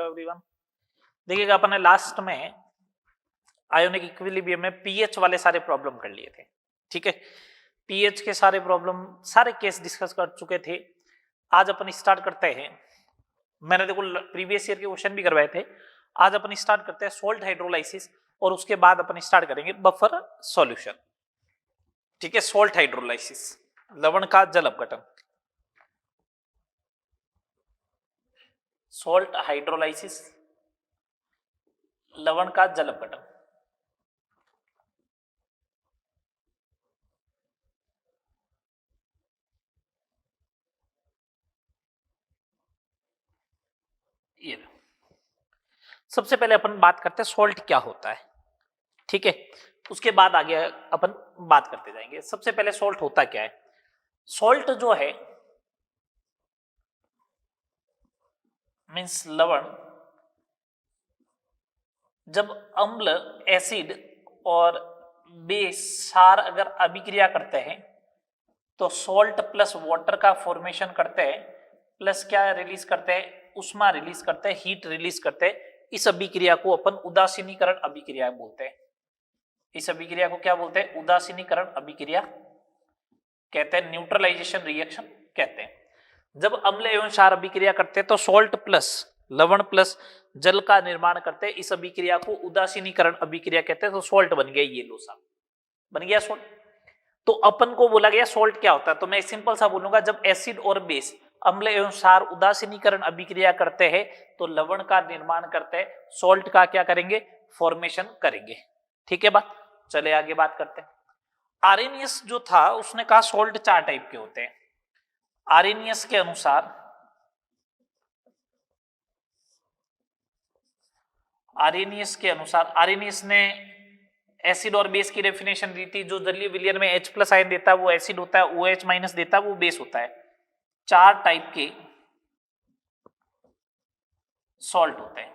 Hello everyone. देखिएगा अपन ने last में आयोनिक इक्विलिब्रियम में पीएच वाले सारे प्रॉब्लम कर लिए थे। ठीक है, पीएच के सारे प्रॉब्लम सारे केस डिस्कस कर चुके थे। आज अपन स्टार्ट करते हैं, मैंने देखो प्रीवियस ईयर के क्वेश्चन भी करवाए थे। आज अपन स्टार्ट करते हैं सोल्ट हाइड्रोलाइसिस और उसके बाद अपन स्टार्ट करेंगे बफर सॉल्यूशन। ठीक है, सोल्ट हाइड्रोलाइसिस लवण का जल अपघटन। सोल्ट हाइड्रोलाइसिस लवण का जल अपघटन। ये सबसे पहले अपन बात करते हैं सोल्ट क्या होता है। ठीक है, उसके बाद आगे अपन बात करते जाएंगे। सबसे पहले सोल्ट होता क्या है। सोल्ट जो है मींस लवण, जब अम्ल एसिड और बेस क्षार अगर अभिक्रिया करते हैं तो सोल्ट प्लस वाटर का फॉर्मेशन करते हैं, प्लस क्या रिलीज करते हैं, उष्मा रिलीज करते हैं, हीट रिलीज करते हैं। इस अभिक्रिया को अपन उदासीनीकरण अभिक्रिया बोलते हैं। इस अभिक्रिया को क्या बोलते हैं? उदासीनीकरण अभिक्रिया कहते हैं, न्यूट्रलाइजेशन रिएक्शन कहते हैं। जब अम्ल एवं क्षार अभिक्रिया करते हैं तो सोल्ट प्लस लवण प्लस जल का निर्माण करते हैं। इस अभिक्रिया को उदासीनीकरण अभिक्रिया कहते हैं। तो सोल्ट बन गया, ये लो सा बन गया सोल्ट। तो अपन को बोला गया सोल्ट क्या होता है, तो मैं सिंपल सा बोलूंगा, जब एसिड और बेस अम्ल एवं क्षार उदासीनीकरण अभिक्रिया करते हैं तो लवण का निर्माण करते हैं, सोल्ट का क्या करेंगे? फॉर्मेशन करेंगे। ठीक है बात, चले आगे बात करते हैं। आरेनियस जो था उसने कहा सोल्ट 4 टाइप के होते हैं। आरेनियस के अनुसार आरेनियस ने एसिड और बेस की डेफिनेशन दी थी। जो जलीय विलयन में H+ आयन देता है वो एसिड होता है, OH- देता है वो बेस होता है। 4 टाइप के सॉल्ट होते हैं।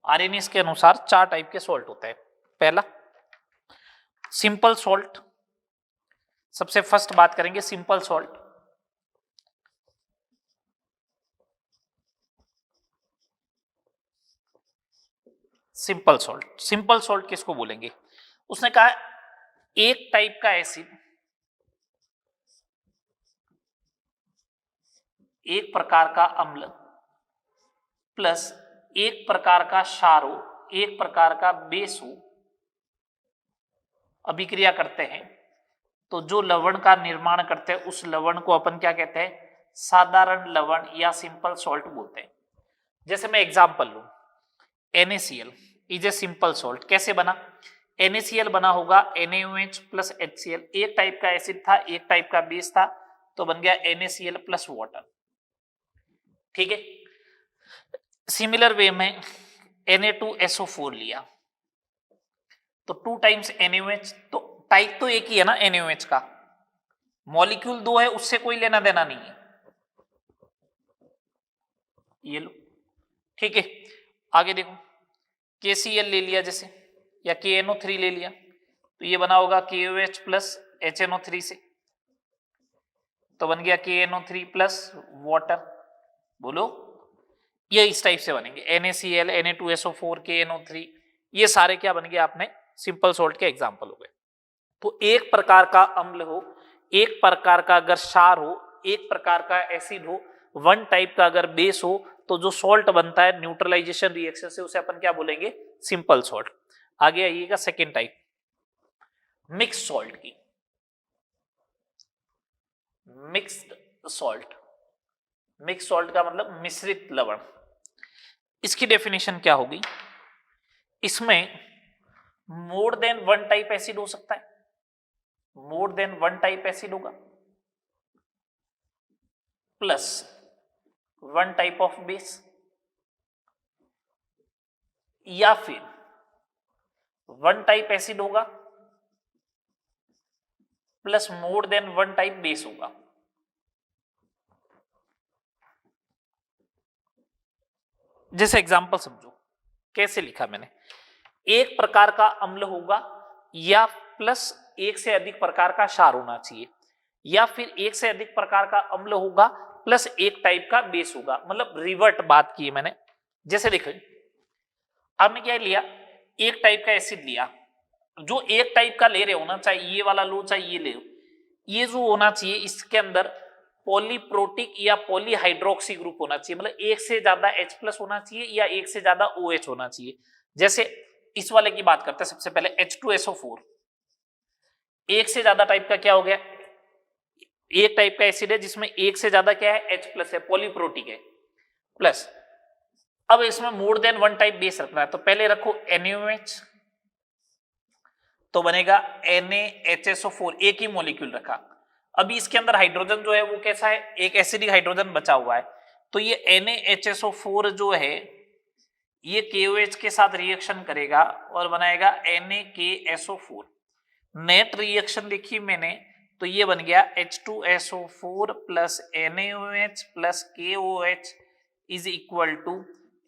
आरेनियस के अनुसार 4 टाइप के सॉल्ट होते हैं। पहला सिंपल सॉल्ट, सबसे फर्स्ट बात करेंगे सिंपल सॉल्ट। सिंपल सॉल्ट किसको बोलेंगे? उसने कहा एक टाइप का एसिड, एक प्रकार का अम्ल प्लस एक प्रकार का क्षार हो, एक प्रकार का बेस हो, अभिक्रिया करते हैं तो जो लवण का निर्माण करते हैं उस लवण को अपन क्या कहते हैं? साधारण लवण या सिंपल सॉल्ट बोलते हैं। जैसे मैं एग्जांपल लूं, NaCl is a simple salt. कैसे बना? NaCl बना होगा NaOH प्लस HCl। एक टाइप का एसिड था, एक टाइप का बेस था, तो बन गया NaCl प्लस वाटर। ठीक है, सिमिलर वे में Na2SO4 लिया तो 2 टाइम्स NaOH, तो टाइप तो एक ही है ना NaOH का, मॉलिक्यूल 2 है, उससे कोई लेना देना नहीं है। ये लो, ठीक है। आगे देखो, KCl ले लिया जैसे, या KNO3 ले लिया तो ये बना होगा KOH प्लस HNO3 से, तो बन गया KNO3 प्लस वाटर। बोलो, ये इस टाइप से बनेंगे NaCl, Na2SO4, KNO3, ये सारे क्या बन गए आपने? सिंपल सॉल्ट के एग्जाम्पल हो गए। तो एक प्रकार का अम्ल हो, एक प्रकार का अगर क्षार हो, एक प्रकार का एसिड हो, 1 टाइप का अगर बेस हो, तो जो सॉल्ट बनता है न्यूट्रलाइजेशन रिएक्शन से उसे अपन क्या बोलेंगे? Simple salt. आगे आइएगा सेकेंड टाइप, मिक्स सॉल्ट की। मिक्स्ड सॉल्ट, मिक्स सॉल्ट का मतलब मिश्रित लवण। इसकी डेफिनेशन क्या होगी? इसमें मोर देन 1 टाइप एसिड हो सकता है, मोर देन 1 टाइप एसिड होगा, प्लस 1 टाइप ऑफ बेस, या फिर 1 टाइप एसिड होगा plus more than 1 type base होगा। जैसे एग्जांपल समझो, कैसे लिखा मैंने? एक प्रकार का अम्ल होगा या प्लस एक से अधिक प्रकार का क्षार होना चाहिए। या फिर एक से अधिक प्रकार का अम्ल होगा प्लस एक टाइप का बेस होगा, मतलब रिवर्ट बात की मैंने। जैसे देखो आपने क्या लिया, एक टाइप का एसिड लिया, जो एक टाइप का ले रहे हो ना, चाहे ये वाला लो चाहे ये ले लो, ये जो होना चाहिए इसके अंदर पॉलीप्रोटिक या पॉलीहाइड्रोक्सी ग्रुप होना चाहिए, मतलब एक से ज्यादा H प्लस होना चाहिए या एक से ज्यादा OH होना चाहिए। जैसे इस वाले की बात करते हैं, सबसे पहले H2SO4, एक से ज्यादा टाइप का क्या हो गया, एक टाइप का एसिड है जिसमें एक से ज्यादा क्या है, H प्लस है, पॉलीप्रोटिक है प्लस। अब इसमें more than one type base रखना है, तो पहले रखो NaOH, तो बनेगा NaHSO4, एक ही मॉलिक्यूल रखा। अभी इसके अंदर हाइड्रोजन जो है वो कैसा है, एक एसिडिक हाइड्रोजन बचा हुआ है, तो ये NaHSO4 जो है ये KOH के साथ रिएक्शन करेगा और बनाएगा NaKSO4। नेट रिएक्शन देखी मैंने, तो ये बन गया H2SO4 प्लस NaOH प्लस KOH is equal to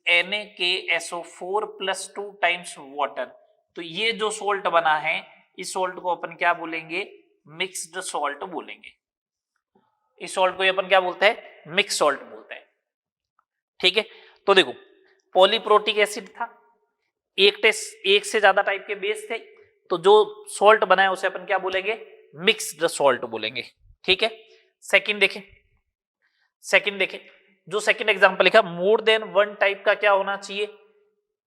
NaKSO4 plus 2 times water. तो ये जो सोल्ट बना है, इस सोल्ट को अपन क्या बोलेंगे, मिक्स्ड सॉल्ट बोलेंगे। इस सॉल्ट को अपन क्या बोलते हैं, मिक्स सॉल्ट बोलते हैं। ठीक है, तो देखो पॉलीप्रोटिक एसिड था, एक से ज्यादा टाइप के बेस थे, तो जो सॉल्ट बना है उसे अपन क्या बोलेंगे, मिक्स्ड सॉल्ट बोलेंगे। ठीक है, सेकंड देखें, जो सेकंड एग्जांपल लिखा, मोर देन वन टाइप का क्या होना चाहिए,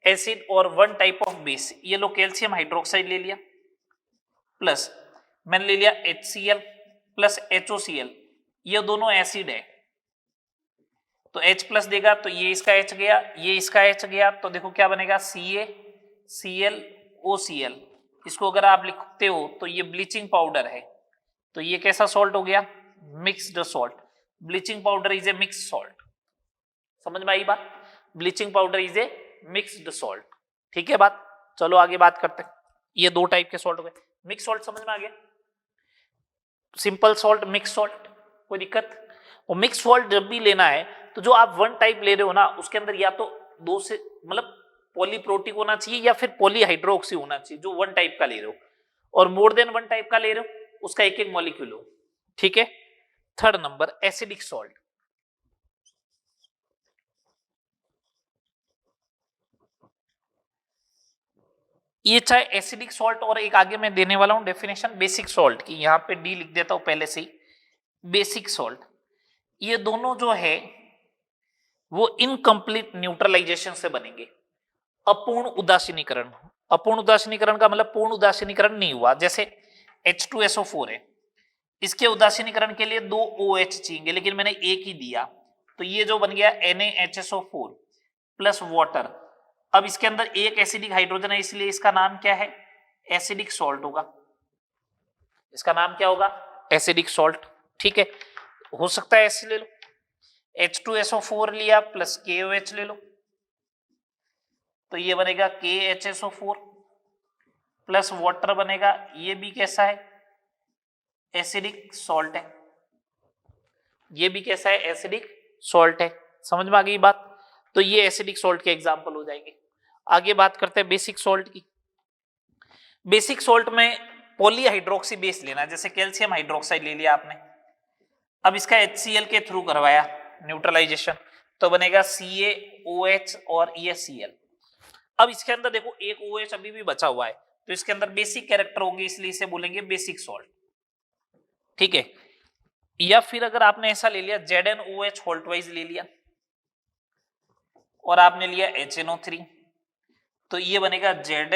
एसिड और वन टाइप ऑफ बेस। ये लो कैल्शियम हाइड्रोक्साइड ले लिया, प्लस मैंने ले लिया HCl प्लस HOCl, ये दोनों एसिड है, तो H प्लस देगा, तो ये इसका H गया, ये इसका H गया, तो देखो क्या बनेगा, CaClOCl। इसको अगर आप लिखते हो तो ये ब्लीचिंग पाउडर है, तो ये कैसा सॉल्ट हो गया, mixed salt. Bleaching powder is a mix salt, समझ में आई बात, bleaching powder is a mixed salt. ठीक है बात, चलो आगे बात करते हैं। ये दो टाइप के सॉल्ट हो गए, मिक्स सॉल्ट समझ में आ गया, सिंपल सॉल्ट, मिक्स सॉल्ट, कोई दिक्कत। और मिक्स सॉल्ट जब भी लेना है तो जो आप वन टाइप ले रहे हो ना, उसके अंदर या तो दो से मतलब पॉलीप्रोटिक होना चाहिए या फिर पॉलीहाइड्रोक्सी होना चाहिए, जो वन टाइप का ले रहे हो, और मोर देन वन टाइप का ले रहे हो उसका एक एक मॉलिक्यूल हो। ठीक है, थर्ड नंबर एसिडिक सॉल्ट। ये चाहे एसिडिक सॉल्ट, और एक आगे मैं देने वाला हूं डेफिनेशन बेसिक सॉल्ट की, यहां पे डी लिख देता हूं पहले से ही, बेसिक सॉल्ट। ये दोनों जो है वो इनकम्प्लीट न्यूट्रलाइजेशन से बनेंगे, अपूर्ण उदासीनीकरण। अपूर्ण उदासीनीकरण का मतलब पूर्ण उदासीनीकरण नहीं हुआ, जैसे H2SO4 है, इसके उदासीनीकरण के लिए दो OH चाहिए, लेकिन मैंने एक ही दिया, तो ये जो बन गया NaHSO4 प्लस वाटर। अब इसके अंदर एक एसिडिक हाइड्रोजन है, इसलिए इसका नाम क्या है, एसिडिक सॉल्ट होगा। इसका नाम क्या होगा, एसिडिक सॉल्ट। ठीक है, हो सकता है ऐसे ले लो, H2SO4 लिया प्लस KOH ले लो, तो ये बनेगा KHSO4 प्लस वाटर बनेगा, ये भी कैसा है, एसिडिक सॉल्ट है, ये भी कैसा है, एसिडिक सॉल्ट है। समझ में आ गई बात, तो ये एसिडिक सॉल्ट के एग्जांपल हो जाएंगे। आगे बात करते हैं बेसिक सॉल्ट की। बेसिक सॉल्ट में पॉलीहाइड्रोक्सी बेस लेना, जैसे कैल्शियम हाइड्रोक्साइड ले लिया आपने, अब इसका HCl के थ्रू करवाया न्यूट्रलाइजेशन, तो बनेगा CaOH और ये Cl। अब इसके अंदर देखो एक OH अभी भी बचा हुआ है, तो इसके अंदर बेसिक कैरेक्टर होंगे, इसलिए इसे बोलेंगे बेसिक सॉल्ट। ठीक है, या फिर अगर आपने ऐसा ले लिया ZnOH होल्ट वाइज ले लिया और आपने लिया HNO3, तो ये बनेगा ZnOHNO3,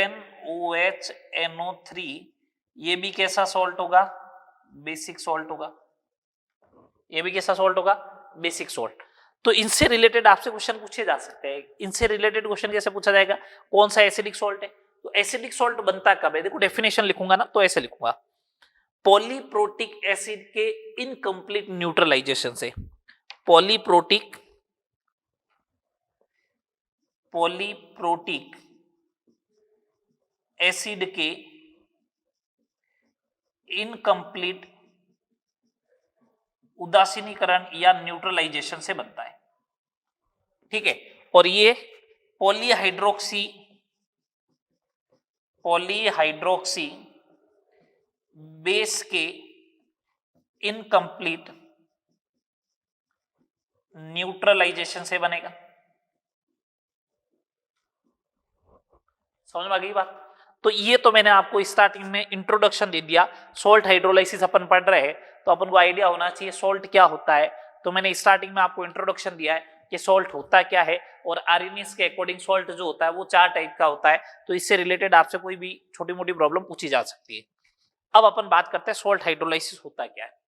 ये भी कैसा सॉल्ट होगा, बेसिक सॉल्ट होगा, ये भी कैसा सॉल्ट होगा, बेसिक सॉल्ट। तो इनसे रिलेटेड आपसे क्वेश्चन पूछे जा सकते हैं। इनसे रिलेटेड क्वेश्चन कैसे पूछा जाएगा, कौन सा एसिडिक सॉल्ट है, तो एसिडिक सॉल्ट बनता कब है, देखो डेफिनेशन लिखूंगा ना, तो ऐसे लिखूंगा, पॉलीप्रोटिक एसिड के इनकम्प्लीट न्यूट्रलाइजेशन से। पॉलीप्रोटिक एसिड के इनकम्प्लीट उदासीनीकरण या न्यूट्रलाइजेशन से बनता है। ठीक है, और ये पॉलीहाइड्रोक्सी बेस के इनकम्प्लीट न्यूट्रलाइजेशन से बनेगा। समझ में आ गई बात? तो ये तो मैंने आपको स्टार्टिंग में इंट्रोडक्शन दे दिया। सॉल्ट हाइड्रोलाइसिस अपन पढ़ रहे हैं तो अपन को आइडिया होना चाहिए सॉल्ट क्या होता है। तो मैंने स्टार्टिंग में आपको इंट्रोडक्शन दिया है कि सॉल्ट होता क्या है, और आर्यनियस के अकॉर्डिंग सॉल्ट जो होता है वो 4 टाइप का होता है। तो इससे रिलेटेड आपसे कोई भी छोटी मोटी प्रॉब्लम पूछी जा सकती है। अब अपन बात करते हैं सॉल्ट हाइड्रोलाइसिस होता क्या है।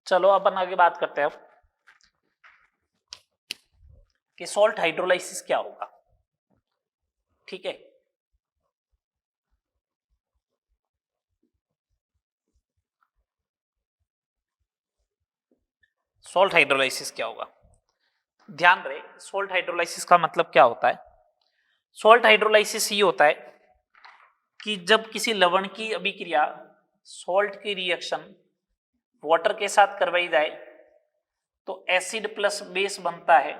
चलो अपन आगे बात करते हैं अब कि सॉल्ट हाइड्रोलाइसिस क्या होगा। ठीक है, सॉल्ट हाइड्रोलाइसिस क्या होगा, ध्यान रहे। सॉल्ट हाइड्रोलाइसिस का मतलब क्या होता है। सॉल्ट हाइड्रोलाइसिस ये होता है कि जब किसी लवण की अभिक्रिया सॉल्ट की रिएक्शन वाटर के साथ करवाई जाए तो एसिड प्लस बेस बनता है।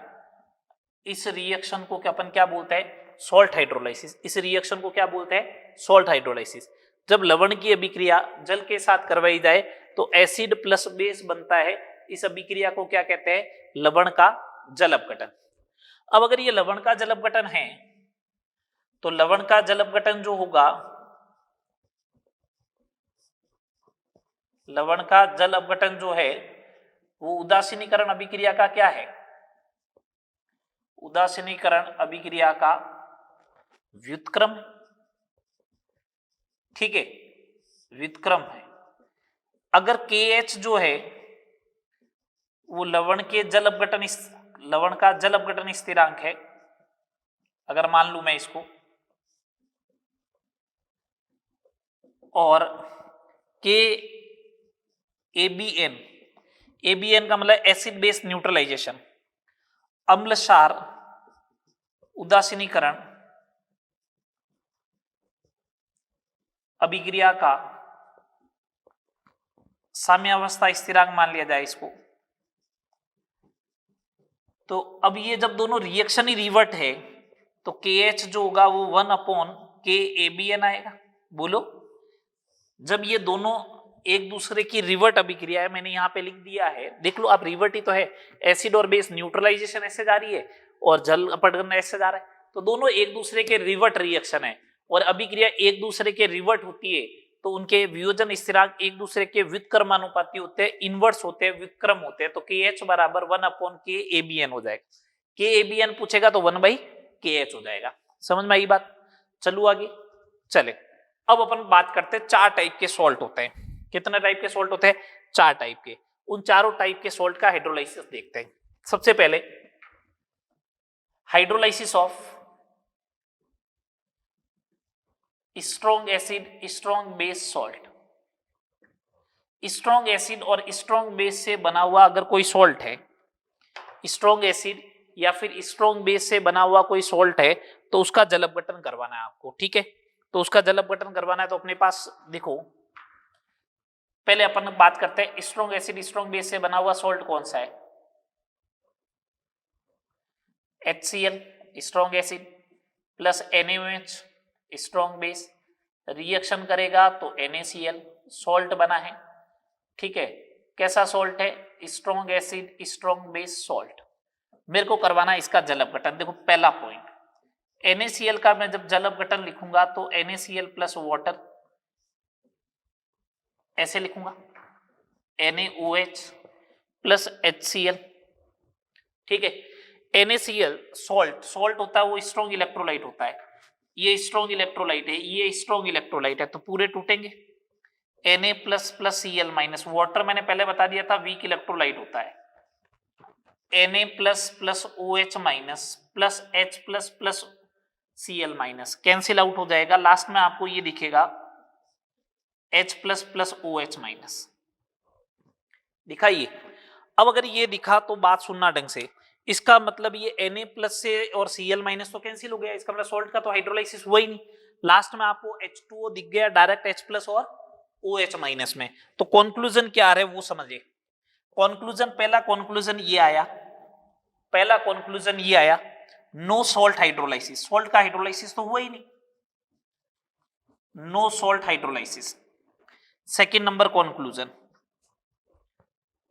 इस रिएक्शन को क्या अपन क्या बोलते हैं, सॉल्ट हाइड्रोलाइसिस। इस रिएक्शन को क्या बोलते हैं, सॉल्ट हाइड्रोलाइसिस। जब लवण की अभिक्रिया जल के साथ करवाई जाए तो एसिड प्लस बेस बनता है। इस अभिक्रिया को क्या कहते हैं, लवण का जल अपघटन। अब अगर ये लवण का जल अपघटन है तो लवण का जल अपघटन जो होगा, लवण का जल अपघटन जो है वो उदासीनीकरण अभिक्रिया का क्या है, उदासीनीकरण अभिक्रिया का व्युत्क्रम। ठीक है, व्युत्क्रम है। अगर KH जो है वो लवण के जल अपघटन, लवण का जल अपघटन स्थिरांक है, अगर मान लू मैं इसको, और के ABN, ABN का मतलब एसिड बेस न्यूट्रलाइजेशन, अम्ल क्षार उदासीनीकरण अभिक्रिया का साम्यावस्था स्थिरांक मान लिया जाए इसको। तो अब ये जब दोनों रिएक्शन ही रिवर्ट है तो KH जो होगा वो 1/KABN आएगा। बोलो, जब ये दोनों एक दूसरे की रिवर्ट अभिक्रिया है, मैंने यहाँ पे लिख दिया है, देख लो आप, रिवर्ट ही तो है। एसिड और बेस न्यूट्रलाइजेशन ऐसे जा रही है और जल अपघटन ऐसे जा रहा है, तो दोनों एक दूसरे के रिवर्ट रिएक्शन है। और अभिक्रिया एक दूसरे के रिवर्ट होती है तो उनके वियोजन स्थिरांक एक दूसरे के व्युत्क्रमानुपाती होते हैं, इनवर्स होते हैं, व्युत्क्रम होते हैं। तो KH बराबर 1/KABN हो जाएगा। KABN पूछेगा तो 1/KH हो जाएगा। समझ में आई बात? चलो आगे चले। अब अपन बात करते हैं 4 टाइप के सॉल्ट होते हैं। कितने टाइप के सॉल्ट होते हैं, 4 टाइप के। उन चारों टाइप के सॉल्ट का हाइड्रोलाइसिस देखते हैं। सबसे पहले hydrolysis of strong acid strong base salt. Strong acid और स्ट्रॉन्ग बेस से बना हुआ अगर कोई सॉल्ट है, स्ट्रॉन्ग एसिड या फिर स्ट्रॉन्ग बेस से बना हुआ कोई सॉल्ट है, तो उसका जल अपघटन करवाना है आपको। ठीक है, तो उसका जल अपघटन करवाना है तो अपने पास देखो, पहले अपन बात करते हैं स्ट्रॉन्ग एसिड स्ट्रॉन्ग बेस से बना हुआ सॉल्ट कौन सा है। HCl strong acid plus NaOH strong base, reaction करेगा तो NaCl सॉल्ट बना है। ठीक है, कैसा सॉल्ट है, strong acid strong base salt. मेरे को करवाना है इसका जल अपघटन। देखो पहला पॉइंट, NaCl का मैं जब जल अपघटन लिखूंगा तो NaCl प्लस वाटर ऐसे लिखूंगा, NaOH प्लस HCl। ठीक है, NaCl सॉल्ट, सॉल्ट होता है वो स्ट्रॉन्ग इलेक्ट्रोलाइट होता है, ये स्ट्रॉन्ग इलेक्ट्रोलाइट है, ये स्ट्रॉन्ग इलेक्ट्रोलाइट है, तो पूरे टूटेंगे। Na plus plus Cl minus, water मैंने पहले बता दिया था वीक इलेक्ट्रोलाइट होता है, Na plus plus OH minus plus H plus plus Cl minus, cancel out हो जाएगा। लास्ट में आपको ये दिखेगा H plus plus OH minus. दिखाइए। अब अगर ये दिखा तो बात सुनना ढंग से, इसका मतलब ये Na प्लस से और Cl माइनस तो कैंसिल हो गया, इसका मतलब सॉल्ट का तो हाइड्रोलाइसिस हुआ ही नहीं। लास्ट में आपको H2O दिख गया डायरेक्ट H प्लस और OH माइनस में। तो कंक्लूजन क्या आ रहा है वो समझिए। कंक्लूजन, पहला कंक्लूजन ये आया, पहला कंक्लूजन ये आया, नो सॉल्ट हाइड्रोलाइसिस, सॉल्ट का हाइड्रोलाइसिस तो हुआ ही नहीं, no salt hydrolysis. Second number conclusion,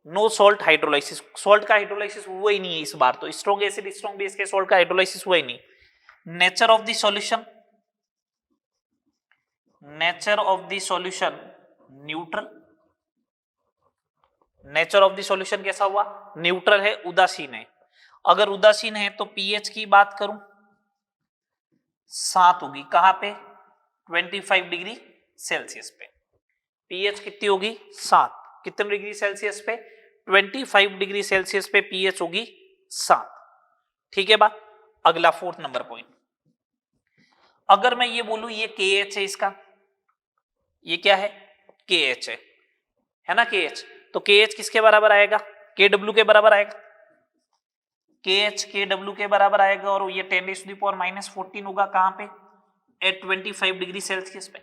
no salt hydrolysis, salt का हाइड्रोलाइसिस हुआ ही नहीं है इस बार तो, स्ट्रॉन्ग एसिड स्ट्रॉन्ग बेस के सॉल्ट का हाइड्रोलाइसिस हुआ ही नहीं। Nature of the solution, nature of the solution neutral, nature of the solution कैसा हुआ, न्यूट्रल है, उदासीन है। अगर उदासीन है तो पीएच की बात करूं 7 होगी, कहां पे 25 डिग्री सेल्सियस पे। पीएच कितनी होगी 7, कितने डिग्री सेल्सियस पे 25 डिग्री सेल्सियस पे पीएच होगी 7। ठीक है बात। अगला 4th नंबर पॉइंट, अगर मैं ये बोलूं ये KH है, इसका ये क्या है KH है ना KH, तो KH किसके बराबर आएगा, KW के बराबर आएगा, KH KW के बराबर आएगा, और ये 10⁻⁻14 होगा, कहां पे एट 25 डिग्री सेल्सियस पे।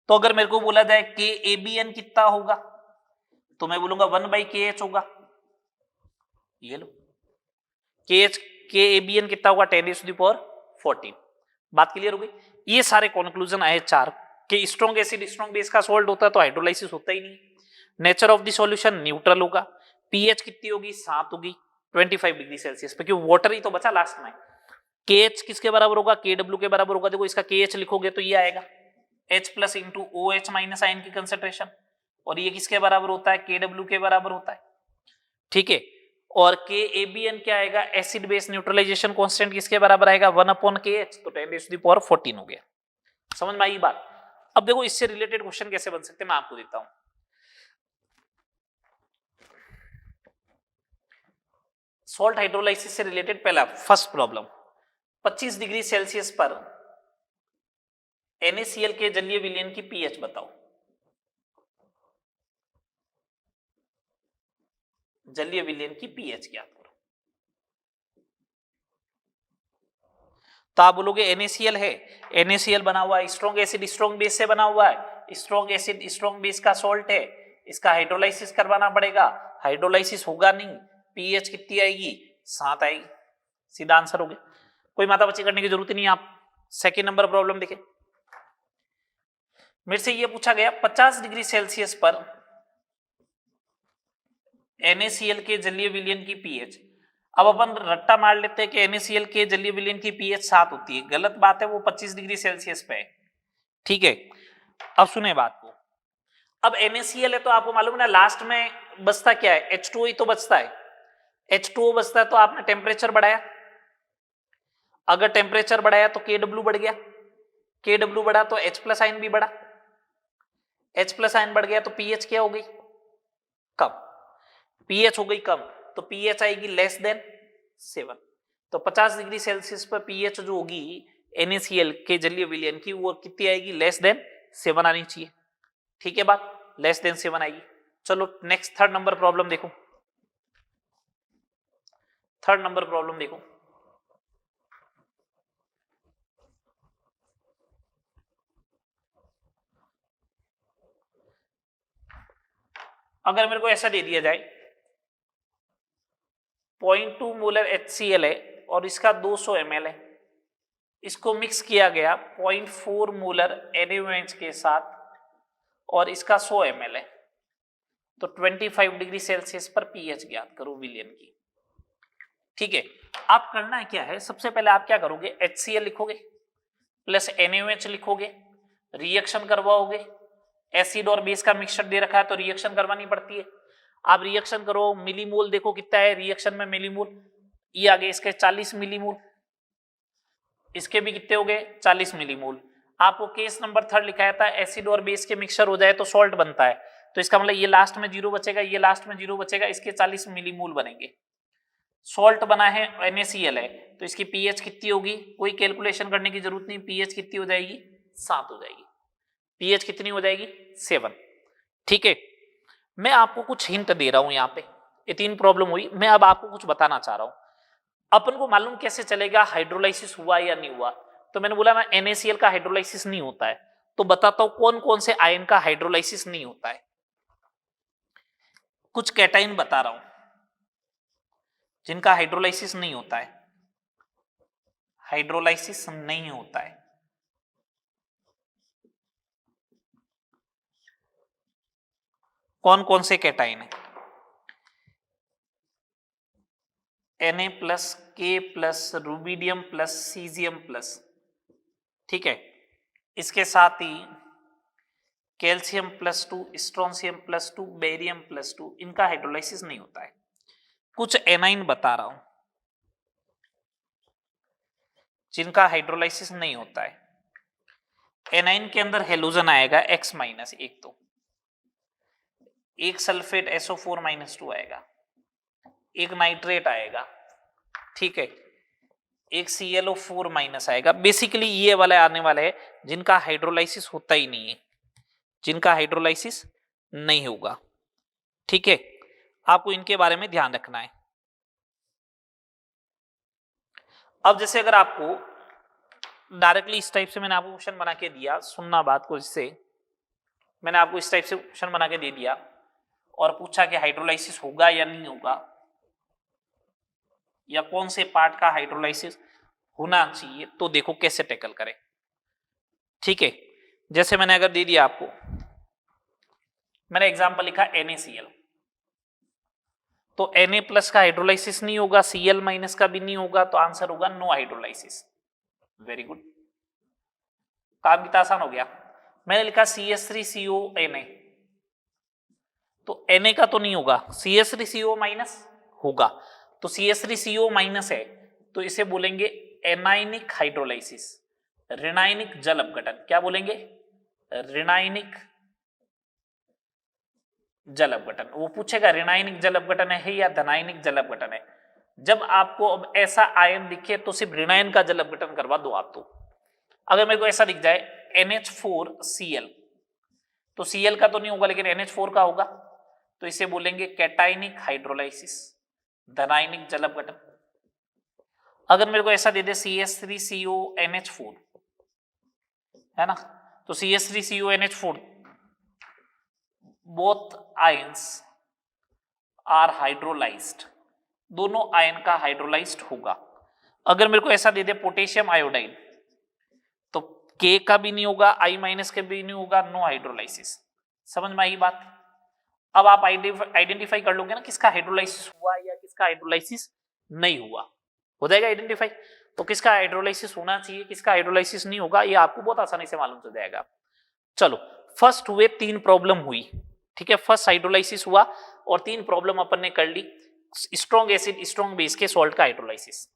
तो अगर मेरे को बोला जाए KABN कितना होगा, तो मैं बोलूंगा 1/KH होगा। ये लो KABN कितना होगा 10⁻14। बात क्लियर हो गई। ये सारे कंक्लूजन आए 4 कि स्ट्रॉन्ग एसिड स्ट्रॉन्ग बेस का सॉल्ट होता है तो हाइड्रोलाइसिस होता ही नहीं। Nature of the solution neutral होगा, पीएच कितनी होगी 7 होगी 25 डिग्री सेल्सियस पे, क्योंकि वाटर ही तो बचा लास्ट में। KH किसके बराबर होगा, KW के बराबर होगा। देखो इसका KH लिखोगे तो ये आएगा H plus into OH minus ion की कंसेंट्रेशन, और ये किसके बराबर होता है KW के बराबर होता है। ठीक है, और KABN क्या आएगा, एसिड बेस न्यूट्रलाइजेशन कांस्टेंट किसके बराबर आएगा 1/KH, तो 10⁻14 हो गया। समझ में आई बात। अब देखो इससे रिलेटेड क्वेश्चन कैसे बन सकते हैं, मैं आपको देता हूं। सॉल्ट हाइड्रोलाइसिस से रिलेटेड पहला फर्स्ट प्रॉब्लम, 25 डिग्री सेल्सियस पर NaCl के जलीय विलयन की पीएच बताओ। जलीय विलयन की पीएच ज्ञात करो। तो आप बोलोगे NaCl है, NaCl बना हुआ है, स्ट्रॉन्ग एसिड स्ट्रॉन्ग बेस से बना हुआ है, स्ट्रॉन्ग एसिड स्ट्रॉन्ग बेस का सॉल्ट है, इसका हाइड्रोलाइसिस करवाना पड़ेगा, हाइड्रोलाइसिस होगा नहीं, पीएच कितनी आएगी 7 आएगी, सीधा आंसर हो गया, कोई माथा पच्ची करने की जरूरत नहीं। आप सेकेंड नंबर प्रॉब्लम देखें, मेरे से ये पूछा गया 50 डिग्री सेल्सियस पर NaCl के जलीय विलयन की पीएच। अब अपन रट्टा मार लेते हैं कि NaCl के जलीय विलयन की पीएच 7 होती है, गलत बात है, वो 25 डिग्री सेल्सियस पे है। ठीक है, अब सुने बात को। अब NaCl है तो आपको मालूम है ना, लास्ट में बचता क्या है H2O ही तो बचता है, H2O बचता है, तो आपने टेम्परेचर बढ़ाया, अगर टेम्परेचर बढ़ाया तो KW बढ़ गया, KW बढ़ा तो H प्लस आयन भी बढ़ा, H प्लस आयन बढ़ गया तो पीएच क्या हो गई कम, पीएच हो गई कम, तो पीएच आएगी लेस देन 7। तो 50 डिग्री सेल्सियस पर पीएच जो होगी NaCl के जलीय विलयन की वो कितनी आएगी, लेस देन 7 आनी चाहिए। ठीक है बात, लेस देन 7 आएगी। चलो नेक्स्ट थर्ड नंबर प्रॉब्लम देखो, थर्ड नंबर प्रॉब्लम देखो। अगर मेरे को ऐसा दे दिया जाए 0.2 मोलर HCl है और इसका 200 ml है, इसको मिक्स किया गया 0.4 मोलर NaOH के साथ और इसका 100 ml है, तो 25 डिग्री सेल्सियस पर पीएच ज्ञात करो विलयन की। ठीक है, आप करना क्या है, सबसे पहले आप क्या करोगे, HCl लिखोगे प्लस NaOH लिखोगे, रिएक्शन करवाओगे, एसिड और बेस का मिक्सचर दे रखा है तो रिएक्शन करवानी पड़ती है। आप रिएक्शन करो, मिलीमोल देखो कितना है रिएक्शन में मिलीमोल, ये आगे इसके 40 मिलीमोल, इसके भी कितने हो गए 40 मिलीमोल। आपको केस नंबर 3 लिखाया था एसिड और बेस के मिक्सचर हो जाए तो सॉल्ट बनता है, तो इसका मतलब ये लास्ट में 0 बचेगा, ये लास्ट में 0 बचेगा, इसके 40 मिलीमोल बनेंगे। सॉल्ट बना है NaCl है तो इसकी पीएच कितनी होगी, कोई कैलकुलेशन करने की जरूरत नहीं, पीएच कितनी हो जाएगी 7 हो जाएगी। पीएच कितनी हो जाएगी 7। ठीक है, मैं आपको कुछ हिंट दे रहा हूं यहां पे, ये 3 प्रॉब्लम हुई, मैं अब आपको कुछ बताना चाह रहा हूं। अपन को मालूम कैसे चलेगा हाइड्रोलाइसिस हुआ या नहीं हुआ? तो मैंने बोला ना NaCl का हाइड्रोलाइसिस नहीं होता है, तो बताता हूं कौन कौन से आयन का हाइड्रोलाइसिस नहीं होता है। कुछ कैटाइन बता रहा हूं जिनका हाइड्रोलाइसिस नहीं होता है, हाइड्रोलाइसिस नहीं होता है। कौन कौन से कैटाइन है? Na plus K plus rubidium plus caesium plus, ठीक है। इसके साथ ही calcium plus 2, strontium plus 2, barium plus 2, इनका हाइड्रोलाइसिस नहीं होता है। कुछ एनाइन बता रहा हूं जिनका हाइड्रोलाइसिस नहीं होता है। एनाइन के अंदर हेलोजन आएगा X माइनस, एक तो एक सल्फेट SO4 माइनस 2 आएगा, एक नाइट्रेट आएगा, ठीक है, एक ClO4 माइनस आएगा। बेसिकली ये वाले आने वाले हैं जिनका हाइड्रोलाइसिस होता ही नहीं है, जिनका हाइड्रोलाइसिस नहीं होगा, ठीक है। आपको इनके बारे में ध्यान रखना है। अब जैसे अगर आपको डायरेक्टली इस टाइप से मैंने आपको क्वेश्चन बना के दिया, सुनना बात को, इससे मैंने आपको इस टाइप से क्वेश्चन बना के दे दिया और पूछा कि हाइड्रोलाइसिस होगा या नहीं होगा, या कौन से पार्ट का हाइड्रोलाइसिस होना चाहिए, तो देखो कैसे टैकल करें, ठीक है। जैसे मैंने अगर दे दिया आपको, मैंने एग्जांपल लिखा NaCl, तो Na प्लस का हाइड्रोलाइसिस नहीं होगा, Cl माइनस का भी नहीं होगा, तो आंसर होगा नो हाइड्रोलाइसिस। वेरी गुड, काम कितना आसान हो गया। मैंने लिखा CH3CONa, तो Na का तो नहीं होगा, CH3CO माइनस होगा, तो CH3CO माइनस है तो इसे बोलेंगे एनाइनिक हाइड्रोलाइसिस, ऋणायनिक जल अपघटन। क्या बोलेंगे? ऋणायनिक जल अपघटन। वो पूछेगा ऋणायनिक जल अपघटन है या धनायनिक जल अपघटन है। जब आपको अब ऐसा आयन दिखे तो सिर्फ ऋणायन का जल अपघटन करवा दो आप। तो अगर मेरे को ऐसा दिख जाए NH4Cl, तो Cl का तो नहीं होगा लेकिन NH4 का होगा, तो इसे बोलेंगे कैटाइनिक हाइड्रोलाइसिस, धनायनिक जल अपघटन। अगर मेरे को ऐसा दे दे CH3CONH4, है ना, तो CH3CONH4 both ions are hydrolysed, दोनों आयन का हाइड्रोलाइज्ड होगा। अगर मेरे को ऐसा दे दे पोटेशियम आयोडाइड, तो K का भी नहीं होगा, I माइनस का भी नहीं होगा, नो हाइड्रोलाइसिस। समझ में आई बात? अब आप आइडेंटिफाई कर लोगे ना किसका हाइड्रोलाइसिस हुआ या किसका हाइड्रोलाइसिस नहीं हुआ, हो जाएगा आइडेंटिफाई। तो किसका हाइड्रोलाइसिस होना चाहिए, किसका हाइड्रोलाइसिस नहीं होगा, ये आपको बहुत आसानी से मालूम चल जाएगा। चलो, फर्स्ट हुए 3 प्रॉब्लम हुई, ठीक है, फर्स्ट हाइड्रोलाइसिस हुआ और 3 प्रॉब्लम अपन ने कर ली, स्ट्रॉन्ग एसिड स्ट्रॉन्ग बेस के सॉल्ट का हाइड्रोलाइसिस।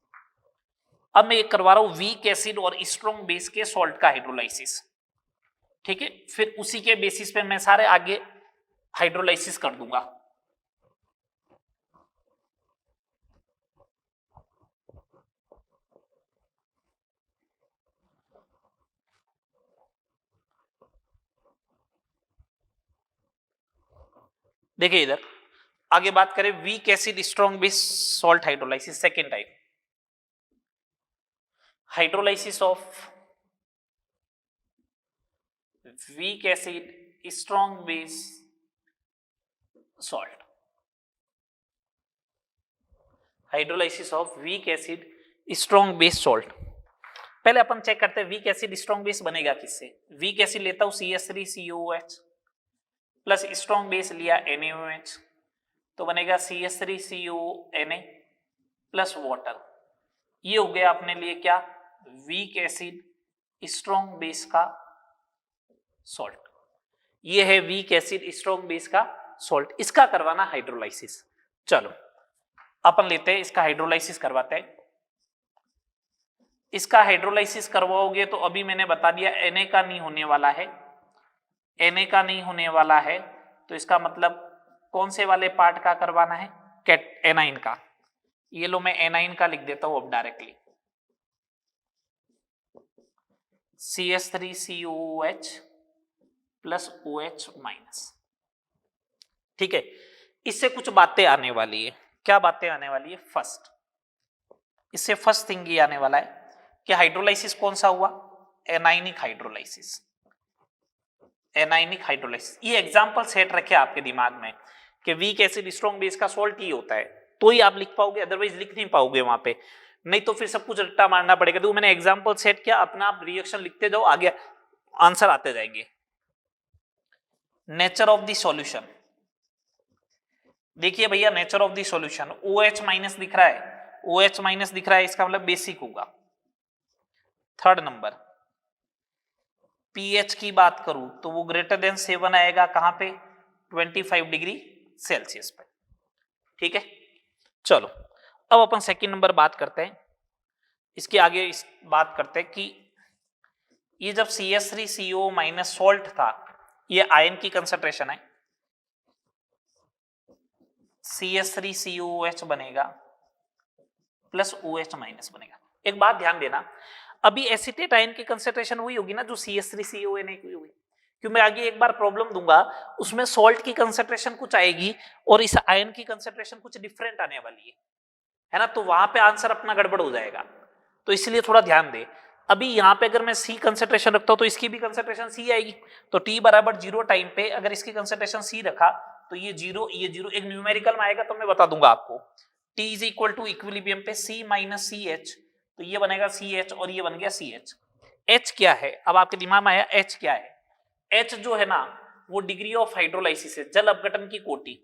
अब मैं एक करवा रहा हूं वीक एसिड और स्ट्रॉन्ग बेस के सॉल्ट का हाइड्रोलाइसिस, ठीक है। फिर उसी के बेसिस पे मैं सारे आगे हाइड्रोलाइसिस कर दूंगा। देखिए इधर आगे बात करें weak acid strong base salt hydrolysis, second type hydrolysis of weak acid strong base salt, hydrolysis of weak acid strong base salt. पहले अपन चेक करते हैं वीक एसिड स्ट्रॉन्ग बेस बनेगा किससे। वीक एसिड लेता हूं CH3COOH प्लस स्ट्रॉन्ग बेस लिया NaOH, तो बनेगा CH3CONa प्लस वाटर। ये हो गया अपने लिए क्या, वीक एसिड स्ट्रॉन्ग बेस का सॉल्ट। ये है वीक एसिड स्ट्रॉन्ग बेस का सॉल्ट, इसका करवाना हाइड्रोलाइसिस। चलो अपन लेते हैं इसका हाइड्रोलाइसिस करवाते हैं। इसका हाइड्रोलाइसिस करवाओगे तो अभी मैंने बता दिया Na का नहीं होने वाला है, Na का नहीं होने वाला है, तो इसका मतलब कौन से वाले पार्ट का करवाना है, एनाइन का। ये लो मैं एनाइन का लिख देता हूं अब directly, CH3COOH plus OH minus. ठीक है, इससे कुछ बातें आने वाली है। क्या बातें आने वाली है? फर्स्ट, इससे फर्स्ट थिंग ये आने वाला है कि हाइड्रोलाइसिस कौन सा हुआ? Anionic hydrolysis. एनाइनिक हाइड्रोलाइसिस, ये एग्जांपल सेट रखे आपके दिमाग में कि वीक एसिड स्ट्रॉन्ग बेस का सॉल्ट ये होता है, तो ही आप लिख पाओगे, अदरवाइज लिख नहीं पाओगे वहां पे, नहीं तो फिर सब कुछ रट्टा मारना पड़ेगा। तो मैंने एग्जांपल सेट किया, अपना आप रिएक्शन लिखते जाओ, आगे आंसर आते जाएंगे। नेचर ऑफ द सॉल्यूशन, देखिए भैया nature of the solution, OH minus दिख रहा है, OH माइनस दिख रहा है, इसका मतलब बेसिक होगा। थर्ड नंबर, पीएच की बात करूं तो वो ग्रेटर देन 7 आएगा, कहां पे? 25 डिग्री सेल्सियस पे। ठीक है, चलो अब अपन सेकंड नंबर बात करते हैं। इसके आगे इस बात करते हैं कि ये जब CH3CO माइनस सॉल्ट था, ये आयन की कंसंट्रेशन है, CH3COOH बनेगा प्लस OH माइनस बनेगा। एक बात ध्यान देना, अभी एसिटेट आयन की कंसंट्रेशन वही होगी ना जो CH3COA ने की होगी, क्यों मैं आगे एक बार प्रॉब्लम दूंगा, उसमें सॉल्ट की कंसंट्रेशन कुछ आएगी और इस आयन की कंसंट्रेशन कुछ डिफरेंट आने वाली है ना, तो वहां पे आंसर अपना गड़बड़ हो जाएगा, तो इसलिए थोड़ा ध्यान दे। अभी यहाँ पे अगर मैं C कंसंट्रेशन रखता हूं तो इसकी भी कंसंट्रेशन C आएगी, तो T बराबर 0 टाइम पे अगर इसकी कंसंट्रेशन C रखा तो ये जीरो एक न्यूमेरिकल में आएगा, तो मैं बता दूंगा आपको। T is equal to equilibrium पे C माइनस CH, तो ये बनेगा CH और ये बन गया CH। H क्या है? अब आपके दिमाग में आया H क्या है? H जो है ना वो डिग्री ऑफ हाइड्रोलाइसिस है, जल अपघटन की कोटि,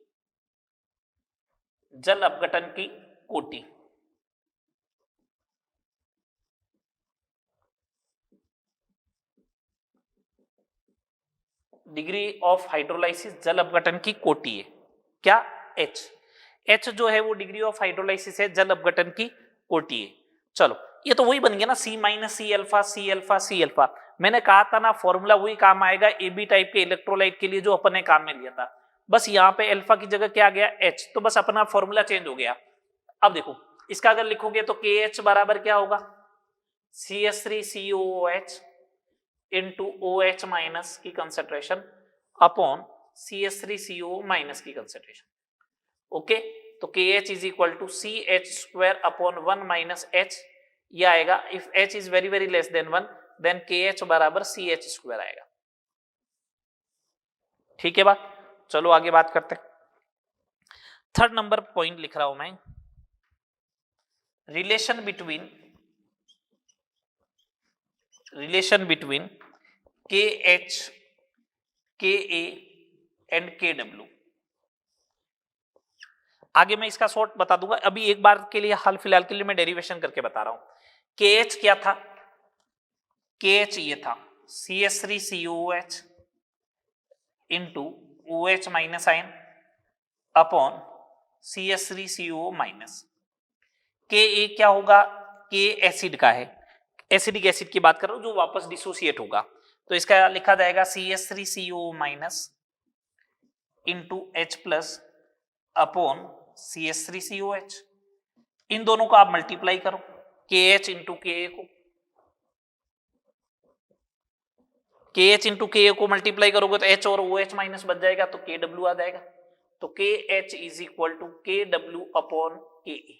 जल अपघटन की कोटि। डिग्री ऑफ हाइड्रोलाइसिस जल अपघटन की कोटि है क्या? H जो है वो डिग्री ऑफ हाइड्रोलाइसिस है, जल अपघटन की कोटि है। चलो ये तो वही बन गया ना, C minus C alpha C alpha C alpha. मैंने कहा था ना फॉर्मूला वही काम आएगा AB टाइप के इलेक्ट्रोलाइट के लिए जो अपन ने काम में लिया था, बस यहाँ पे अल्फा की जगह क्या आ गया? H, तो बस अपना फॉर्मूला चेंज हो गया। अब देखो इसका अगर लिखोगे तो KH बराबर क्या होगा? CH3COOH इंटू OH माइनस की कंसेंट्रेशन अपॉन CH3CO माइनस की कंसेंट्रेशन। ओके, तो KH is equal to CH square upon 1 minus H, ये आएगा। If H is very very less than 1 then KH बराबर CH स्क्वायर आएगा। ठीक है बात, चलो आगे बात करते हैं। थर्ड नंबर पॉइंट लिख रहा हूं मैं, relation between KH, KA and KW। आगे मैं इसका शॉर्ट बता दूंगा, अभी एक बार के लिए हाल फिलहाल के लिए मैं डेरिवेशन करके बता रहा हूं। KH क्या था? KH ये था CH3COOH into OH minus ion upon CH3CO minus. KA क्या होगा? K एसिड का है, एसिडिक एसिड की बात कर रहा हूं जो वापस डिसोसिएट होगा, तो इसका लिखा जाएगा CH3CO minus into H plus upon CH3COH। इन दोनों को आप मल्टीप्लाई करो, KH इंटू KA को, KH इंटू KA को मल्टीप्लाई करोगे तो H और OH माइनस बच जाएगा, तो KW आ जाएगा। तो KH is equal to KW upon KA,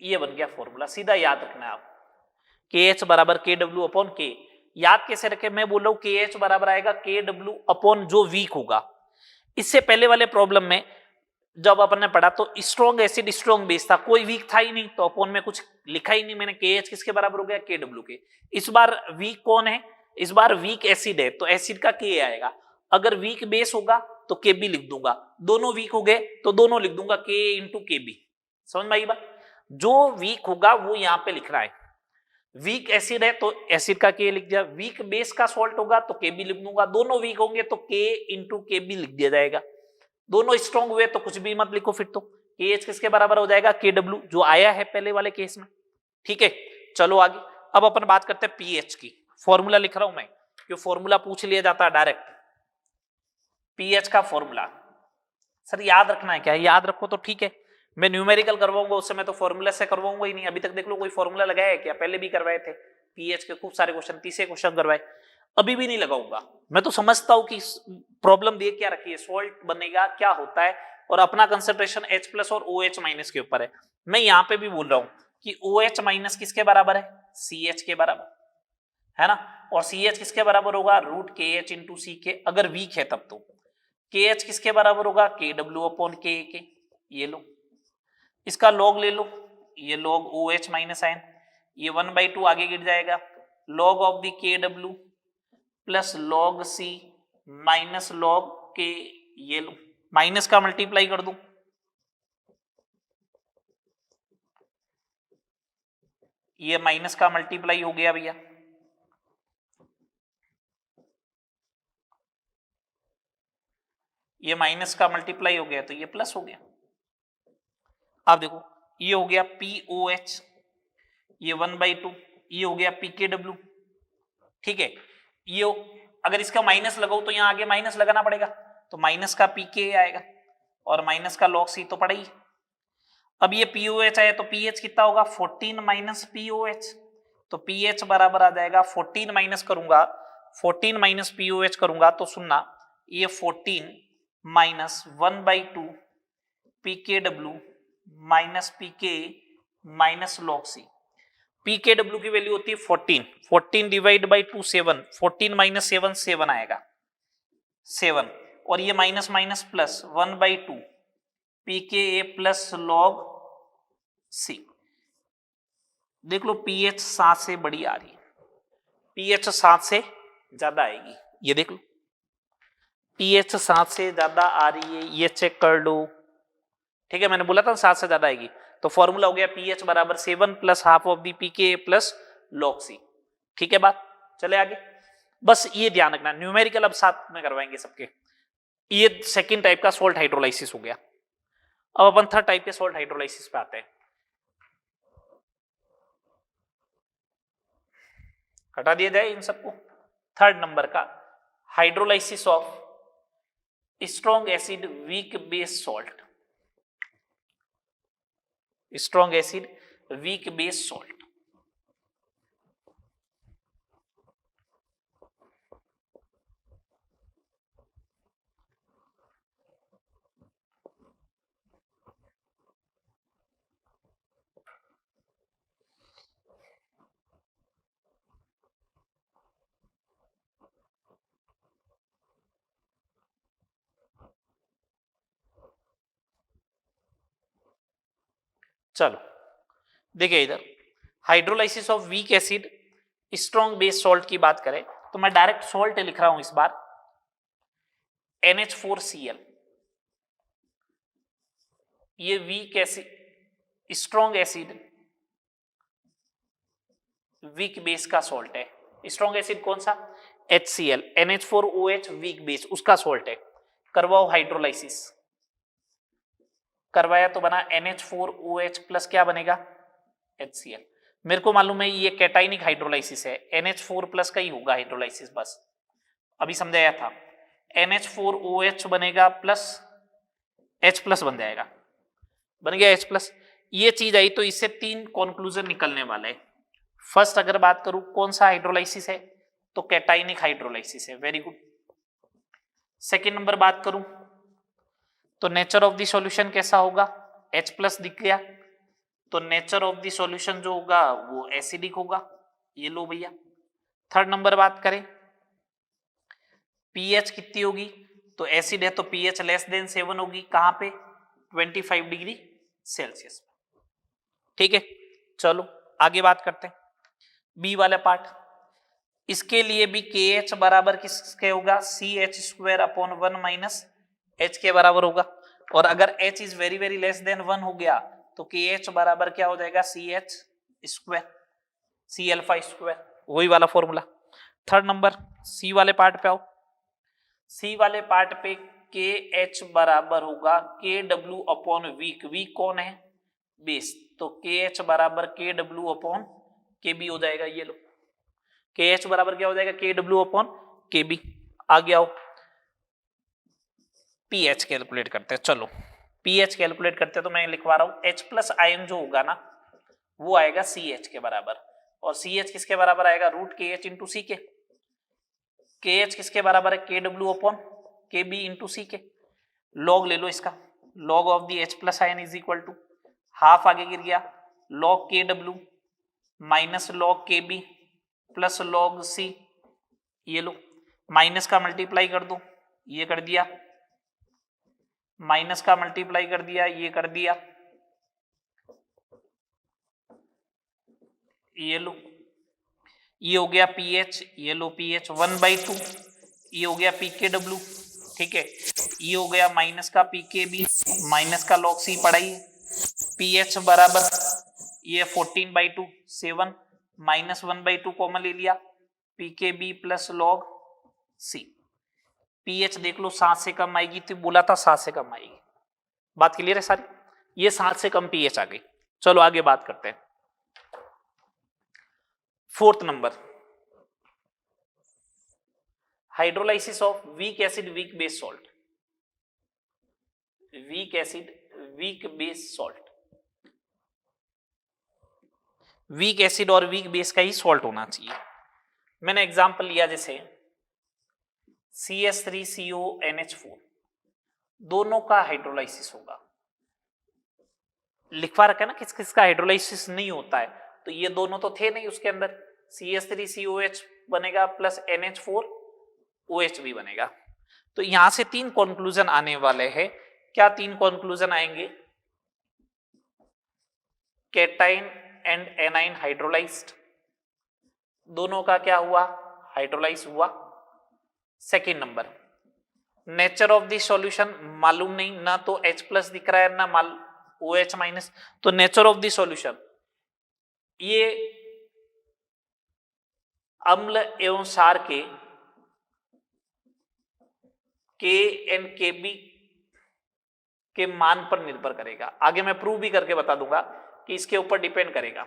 ये बन गया फॉर्मूला। सीधा याद रखना है आप, KH बराबर KW अपॉन K। याद कैसे रखे? मैं बोल रहा हूं KH बराबर आएगा KW अपॉन जो वीक होगा। इससे पहले वाले प्रॉब्लम में जब अपन ने पढ़ा तो स्ट्रॉन्ग एसिड स्ट्रॉन्ग बेस था, कोई वीक था ही नहीं, तो अपॉन में कुछ लिखा ही नहीं मैंने। KH किसके बराबर हो गया? KW के। इस बार वीक कौन है? इस बार वीक एसिड है, तो एसिड का K आएगा। अगर वीक बेस होगा तो KB लिख दूंगा, दोनों वीक हो गए तो दोनों लिख दूंगा K इंटू KB। समझ में आई बात? जो वीक होगा वो यहां पे लिख रहा है, वीक एसिड है तो एसिड का K लिख दिया, वीक बेस का सॉल्ट होगा तो KB लिख दूंगा, दोनों वीक होंगे तो K इंटू KB लिख दिया जाएगा। दोनों स्ट्रॉन्ग हुए तो कुछ भी मत लिखो, फिर तो KH किसके बराबर हो जाएगा? KW, जो आया है पहले वाले केस में। ठीक है, चलो आगे। अब अपन बात करते हैं पीएच की। फॉर्मूला लिख रहा हूं मैं, क्यों फॉर्मूला पूछ लिया जाता है डायरेक्ट। पीएच का फॉर्मूला सर याद रखना है क्या? याद रखो तो ठीक है, मैं न्यूमेरिकल करवाऊंगा उस समय तो फॉर्मूला से करवाऊंगा ही नहीं। अभी तक देख लो कोई फॉर्मूला लगाया है क्या? पहले भी करवाए थे पीएच के खूब सारे क्वेश्चन, 30 क्वेश्चन करवाए। अभी भी नहीं लगाऊंगा, मैं तो समझता हूं कि प्रॉब्लम दे क्या रखी है, सॉल्ट बनेगा क्या होता है, और अपना कंसंट्रेशन H प्लस और OH माइनस के ऊपर है। मैं यहां पे भी बोल रहा हूं कि OH माइनस किसके बराबर है, CH के बराबर है ना, और CH किसके बराबर होगा, रूट KH इंटू सी के, अगर वीक है तब तो KH किसके बराबर होगा, KW अपॉन के। ये लो, इसका लॉग ले लो, ये लॉग OH माइनस आयन, ये 1/2 आगे गिर जाएगा, log of the KW plus log C minus log के। ये लो, माइनस का मल्टीप्लाई कर दूं, ये माइनस का मल्टीप्लाई हो गया भैया, ये माइनस का मल्टीप्लाई हो गया तो ये प्लस हो गया। आप देखो, ये हो गया POH, ये 1/2, ये हो गया PKW, ठीक है। ये अगर इसका माइनस लगाओ तो यहां आगे माइनस लगाना पड़ेगा, तो माइनस का PK आएगा और माइनस का log C तो पड़ा ही। अब ये POH आया तो PH कितना होगा, 14 माइनस POH, तो PH बराबर आ जाएगा 14 माइनस करूंगा, 14 माइनस POH करूंगा तो सुनना, ये 14 minus 1/2 PKW minus PK minus log C। PKW की वैल्यू होती है 14, 14 डिवाइड बाई 2 7, 14 माइनस 7 7 आएगा 7, और ये minus minus plus 1/2 PKA plus log C। देख लो पीएच 7 से बड़ी आ रही है, पीएच 7 से ज्यादा आएगी, ये देख लो पीएच 7 से ज्यादा आ रही है, ये चेक कर लो, ठीक है। मैंने बोला था 7 से ज्यादा आएगी, तो फॉर्मूला हो गया पीएच बराबर 7 plus half of the PKA plus log C, ठीक है। बात चले आगे, बस ये ध्यान रखना, न्यूमेरिकल अब साथ में करवाएंगे सबके। ये सेकंड टाइप का सॉल्ट हाइड्रोलाइसिस हो गया। अब अपन थर्ड टाइप के सॉल्ट हाइड्रोलाइसिस पे आते हैं। हटा दिया जाए इन सबको। थर्ड नंबर का, hydrolysis of strong acid weak base salt, strong acid weak base salt. चलो देखिए इधर, hydrolysis of weak acid strong base salt की बात करें तो मैं डायरेक्ट सॉल्ट लिख रहा हूं इस बार, NH4Cl। ये weak acid strong acid weak base का सॉल्ट है। स्ट्रॉन्ग एसिड कौन सा, HCl, NH4OH वीक बेस, उसका सॉल्ट है। करवाओ हाइड्रोलाइसिस, करवाया तो बना NH4OH प्लस क्या बनेगा, HCl। मेरे को मालूम है ये कैटाइनिक हाइड्रोलाइसिस है, NH4 प्लस का ही होगा हाइड्रोलाइसिस, बस अभी समझाया था। NH4OH बनेगा प्लस H प्लस बन जाएगा, बन गया H प्लस। ये चीज आई तो इससे 3 कंक्लूजन निकलने वाले हैं। फर्स्ट अगर बात करूं कौन सा हाइड्रोलाइसिस है, तो कैटाइनिक हाइड्रोलाइसिस है, वेरी गुड। सेकेंड नंबर बात करूं तो नेचर ऑफ द सॉल्यूशन कैसा होगा, H प्लस दिख गया, तो नेचर ऑफ द सॉल्यूशन जो होगा वो एसिडिक होगा, ये लो भैया। थर्ड नंबर बात करें पीएच कितनी होगी, तो एसिड है तो पीएच लेस देन 7 होगी, कहां पे, 25 डिग्री सेल्सियस, ठीक है। चलो आगे बात करते हैं बी वाला पार्ट। इसके लिए भी KH बराबर किसके होगा, CH² अपॉन 1 माइनस H के बराबर होगा, और अगर H is very very less than 1 हो गया तो KH बराबर क्या हो जाएगा, CH², C∝², वही वाला फॉर्मूला। थर्ड नंबर सी वाले पार्ट पे आओ, सी वाले पार्ट पे KH बराबर होगा KW अपॉन वीक, वीक कौन है, बेस, तो KH बराबर KW अपॉन KB हो जाएगा, ये लो KH बराबर क्या हो जाएगा, KW अपॉन KB। आगे आओ पीएच कैलकुलेट करते हैं, चलो पीएच कैलकुलेट करते हैं, तो मैं लिखवा रहा हूं H प्लस आयन जो होगा ना वो आएगा CH के बराबर, और CH किसके बराबर आएगा, रूट KH इंटू सी के। के एच किसके बराबर है, K W upon K B into C के। लॉग ले लो इसका, log of the H plus ion is equal to half आगे गिर गया, log K W minus log K B plus log C. ये लो माइनस का मल्टीप्लाई कर दो, ये कर दिया, माइनस का मल्टीप्लाई कर दिया, ये कर दिया, ये लो, ये हो गया पी एच, ये लो पी एच 1/2, ये हो गया पी के डब्ल्यू, ठीक है, ये हो गया माइनस का पी के बी, माइनस का लॉग सी पढ़ाई, पी एच बराबर ये 14/2 7 माइनस 1/2 कॉमन ले लिया, पी के बी प्लस लॉग सी। पी एच देख लो 7 से कम आएगी, तो बोला था 7 से कम आएगी, बात क्लियर है सारी, ये 7 से कम पी एच आ गई। चलो आगे बात करते हैं। Fourth number, hydrolysis of week acid weak base salt. Week acid weak base salt, weak acid और वीक बेस का ही सॉल्ट होना चाहिए। मैंने एग्जांपल लिया जैसे CH3CONH4, दोनों का हाइड्रोलाइसिस होगा, लिखवा रखा है ना किस किस का हाइड्रोलाइसिस नहीं होता है, तो ये दोनों तो थे नहीं उसके अंदर, CH3COH बनेगा प्लस NH4OH भी बनेगा। तो यहां से 3 कंक्लूजन आने वाले हैं। क्या 3 कंक्लूजन आएंगे, कैटाइन एंड एनाइन हाइड्रोलाइज्ड, दोनों का क्या हुआ, हाइड्रोलाइज हुआ। Second number, nature of the solution मालूम नहीं, ना तो H प्लस दिख रहा है ना OH माइनस, तो नेचर ऑफ द सॉल्यूशन, ये अम्ल एवं क्षार के एंड Kb के मान पर निर्भर करेगा। आगे मैं प्रूव भी करके बता दूंगा कि इसके ऊपर डिपेंड करेगा।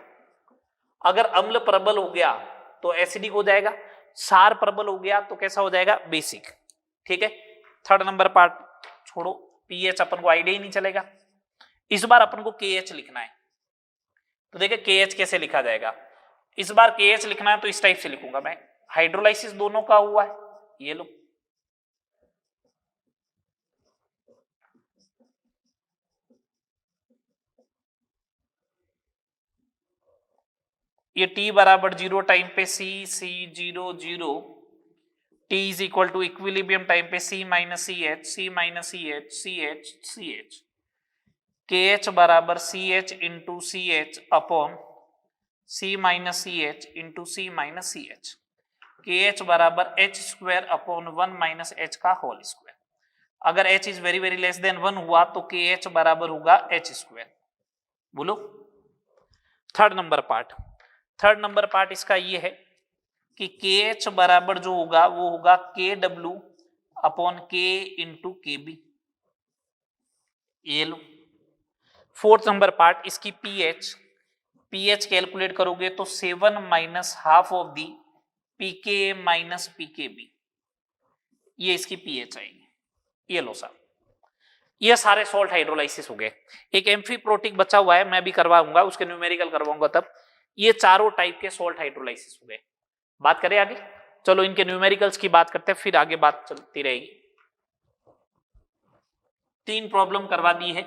अगर अम्ल प्रबल हो गया तो एसिडिक हो जाएगा, क्षार प्रबल हो गया तो कैसा हो जाएगा, बेसिक। ठीक है, थर्ड नंबर पार्ट छोड़ो, पीएच अपन को आइडिया ही नहीं चलेगा। इस बार अपन को KH लिखना है, तो देखिए KH कैसे लिखा जाएगा। इस बार KH लिखना है तो इस टाइप से लिखूंगा मैं, हाइड्रोलाइसिस दोनों का हुआ है, ये लो, ये T बराबर 0 टाइम पे C0 T is equal to equilibrium time पे C माइनस CH KH बराबर CH into CH upon C minus CH into C minus CH, KH बराबर H square upon 1 minus H का होल स्क्वायर। अगर H is very very less than 1 हुआ तो KH बराबर होगा H square. बोलो third number part इसका ये है कि KH बराबर जो होगा वो होगा KW upon K into KB, ये लो। फोर्थ नंबर पार्ट इसकी पीएच कैलकुलेट करोगे तो 7 minus half of the pK minus pKb, ये इसकी पीएच आएगी। ये लो साहब, ये सारे सॉल्ट हाइड्रोलाइसिस हो गए। एक एम्फीप्रोटिक बचा हुआ है, मैं भी करवाऊंगा, उसके न्यूमेरिकल करवाऊंगा तब। ये चारों टाइप के सॉल्ट हाइड्रोलाइसिस हो गए। बात करें आगे, चलो इनके न्यूमेरिकल्स की बात करते हैं, फिर आगे बात चलती रहेगी। 3 प्रॉब्लम करवा दी है।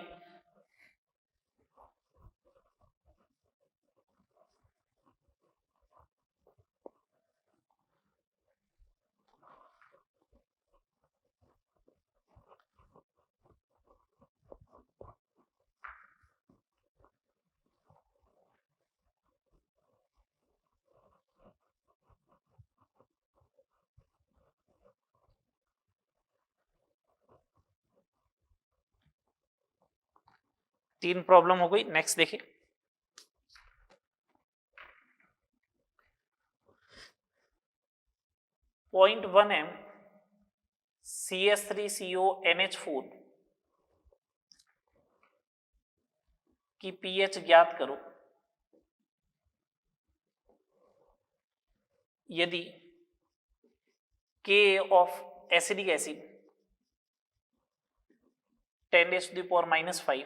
तीन प्रॉब्लम हो गई। नेक्स्ट देखिए, पॉइंट 1m CH3CONH4 की पीएच ज्ञात करो यदि K of acidic acid 10⁻⁻5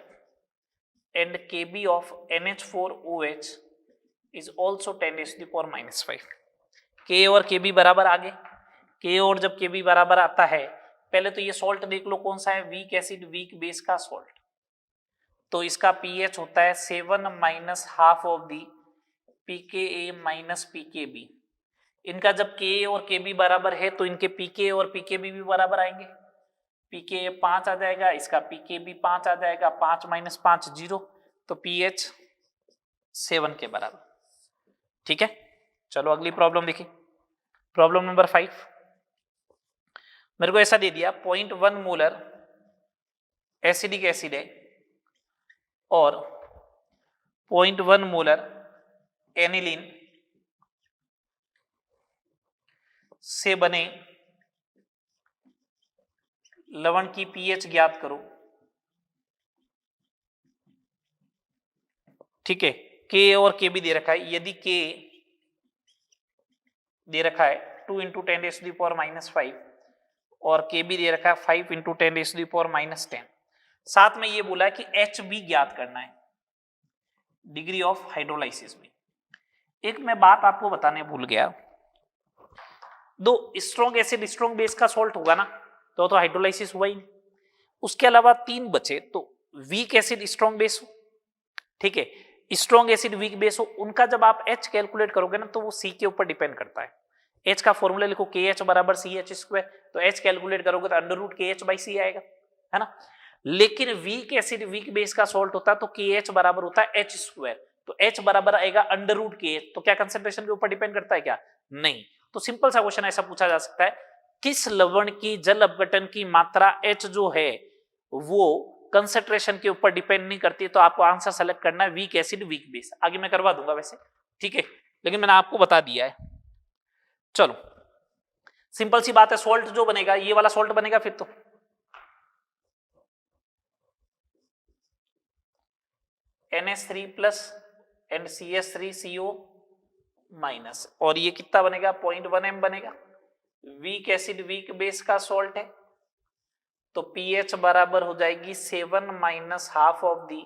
and Kb of NH4OH is also 10⁻⁻5। K और Kb बराबर आ गए। के और जब के बी बराबर आता है, पहले तो ये सॉल्ट देख लो कौन सा है, वीक एसिड वीक बेस का सॉल्ट, तो इसका पीएच होता है 7 minus half of the pK minus pK B. इनका जब के और के बी बराबर है तो इनके पीके और पीके बी भी बराबर आएंगे, पीके 5 आ जाएगा, इसका पीके बी 5 आ जाएगा, 5 माइनस 5 0, तो पीएच 7 के बराबर। ठीक है, चलो अगली प्रॉब्लम देखिए, प्रॉब्लम नंबर 5। मेरे को ऐसा दे दिया 0.1 मोलर एसिडिक एसिड है और 0.1 मोलर एनिलीन से बने लवण की पीएच ज्ञात करो। ठीक है, के और के भी दे रखा है, यदि के दे रखा है 2 इंटू 10⁻⁻5 और के भी दे रखा है 5 इंटू 10⁻⁻10, साथ में ये बोला है कि एच बी ज्ञात करना है, डिग्री ऑफ हाइड्रोलाइसिस में। एक मैं बात आपको बताने भूल गया, दो स्ट्रॉन्ग एसिड स्ट्रॉन्ग बेस का सॉल्ट होगा ना तो हाइड्रोलाइसिस हुआ ही नहीं, उसके अलावा 3 बचे, तो वीक एसिड स्ट्रॉन्ग बेस हो, ठीक है, स्ट्रॉन्ग एसिड वीक बेस हो, उनका जब आप H कैलकुलेट करोगे ना तो वो C के ऊपर डिपेंड करता है। H का फॉर्मूला लिखो KH बराबर CH², तो H कैलकुलेट करोगे तो √KH/C आएगा, है ना। लेकिन वीक एसिड वीक बेस का सॉल्ट होता है तो KH बराबर होता है H², तो H बराबर आएगा √KH, तो क्या कंसेंट्रेशन के ऊपर डिपेंड करता है क्या? नहीं। तो सिंपल सा क्वेश्चन ऐसा पूछा जा सकता है, किस लवण की जल अपघटन की मात्रा H जो है वो कंसेंट्रेशन के ऊपर डिपेंड नहीं करती, तो आपको आंसर सेलेक्ट करना है वीक एसिड वीक बेस। आगे मैं करवा दूंगा वैसे, ठीक है, लेकिन मैंने आपको बता दिया है। चलो सिंपल सी बात है, सॉल्ट जो बनेगा ये वाला सॉल्ट बनेगा, फिर तो NH3 plus and CH3CO minus, और ये कितना बनेगा 0.1 m बनेगा, वीक एसिड वीक बेस का सॉल्ट है, तो पीएच बराबर हो जाएगी 7 minus half of the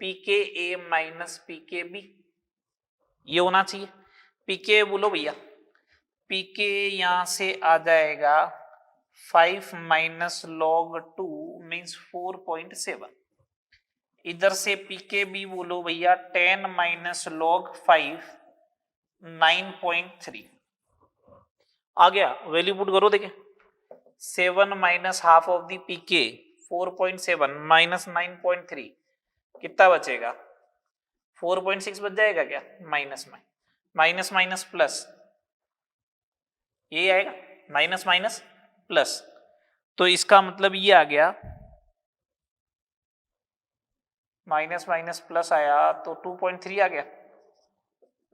pK minus pK B, ये होना चाहिए। पीके बोलो भैया, पीके यहां से आ जाएगा 5 माइनस log 2 मीन्स 4.7, इधर से पीके बी बोलो भैया 10 माइनस log 5 9.3 आ गया, वैल्यू पुट करो, देखें 7 minus half of the pK 4.7 minus 9.3 कितना बचेगा, 4.6 बच जाएगा क्या, माइनस में माइनस माइनस प्लस, ये आएगा माइनस माइनस प्लस, तो इसका मतलब ये आ गया माइनस माइनस प्लस आया तो 2.3 आ गया,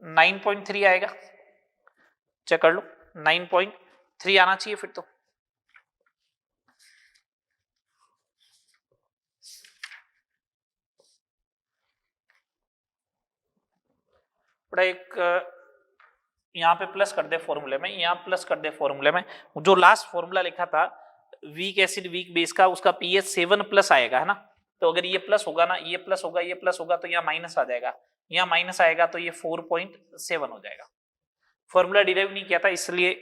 9.3 आएगा, चेक कर लो 9.3 आना चाहिए फिर तो। एक यहां पे प्लस कर दे फॉर्मूले में, यहां प्लस कर दे फॉर्मूले में, जो लास्ट फॉर्मूला लिखा था वीक एसिड वीक बेस का, उसका पीएच 7 प्लस आएगा, है ना। तो अगर ये प्लस होगा ना, ये प्लस होगा, ये प्लस होगा, तो यहाँ माइनस आ जाएगा, यहाँ माइनस आएगा तो ये 4.7 हो जाएगा। फॉर्मूला डिराइव नहीं किया था इसलिए,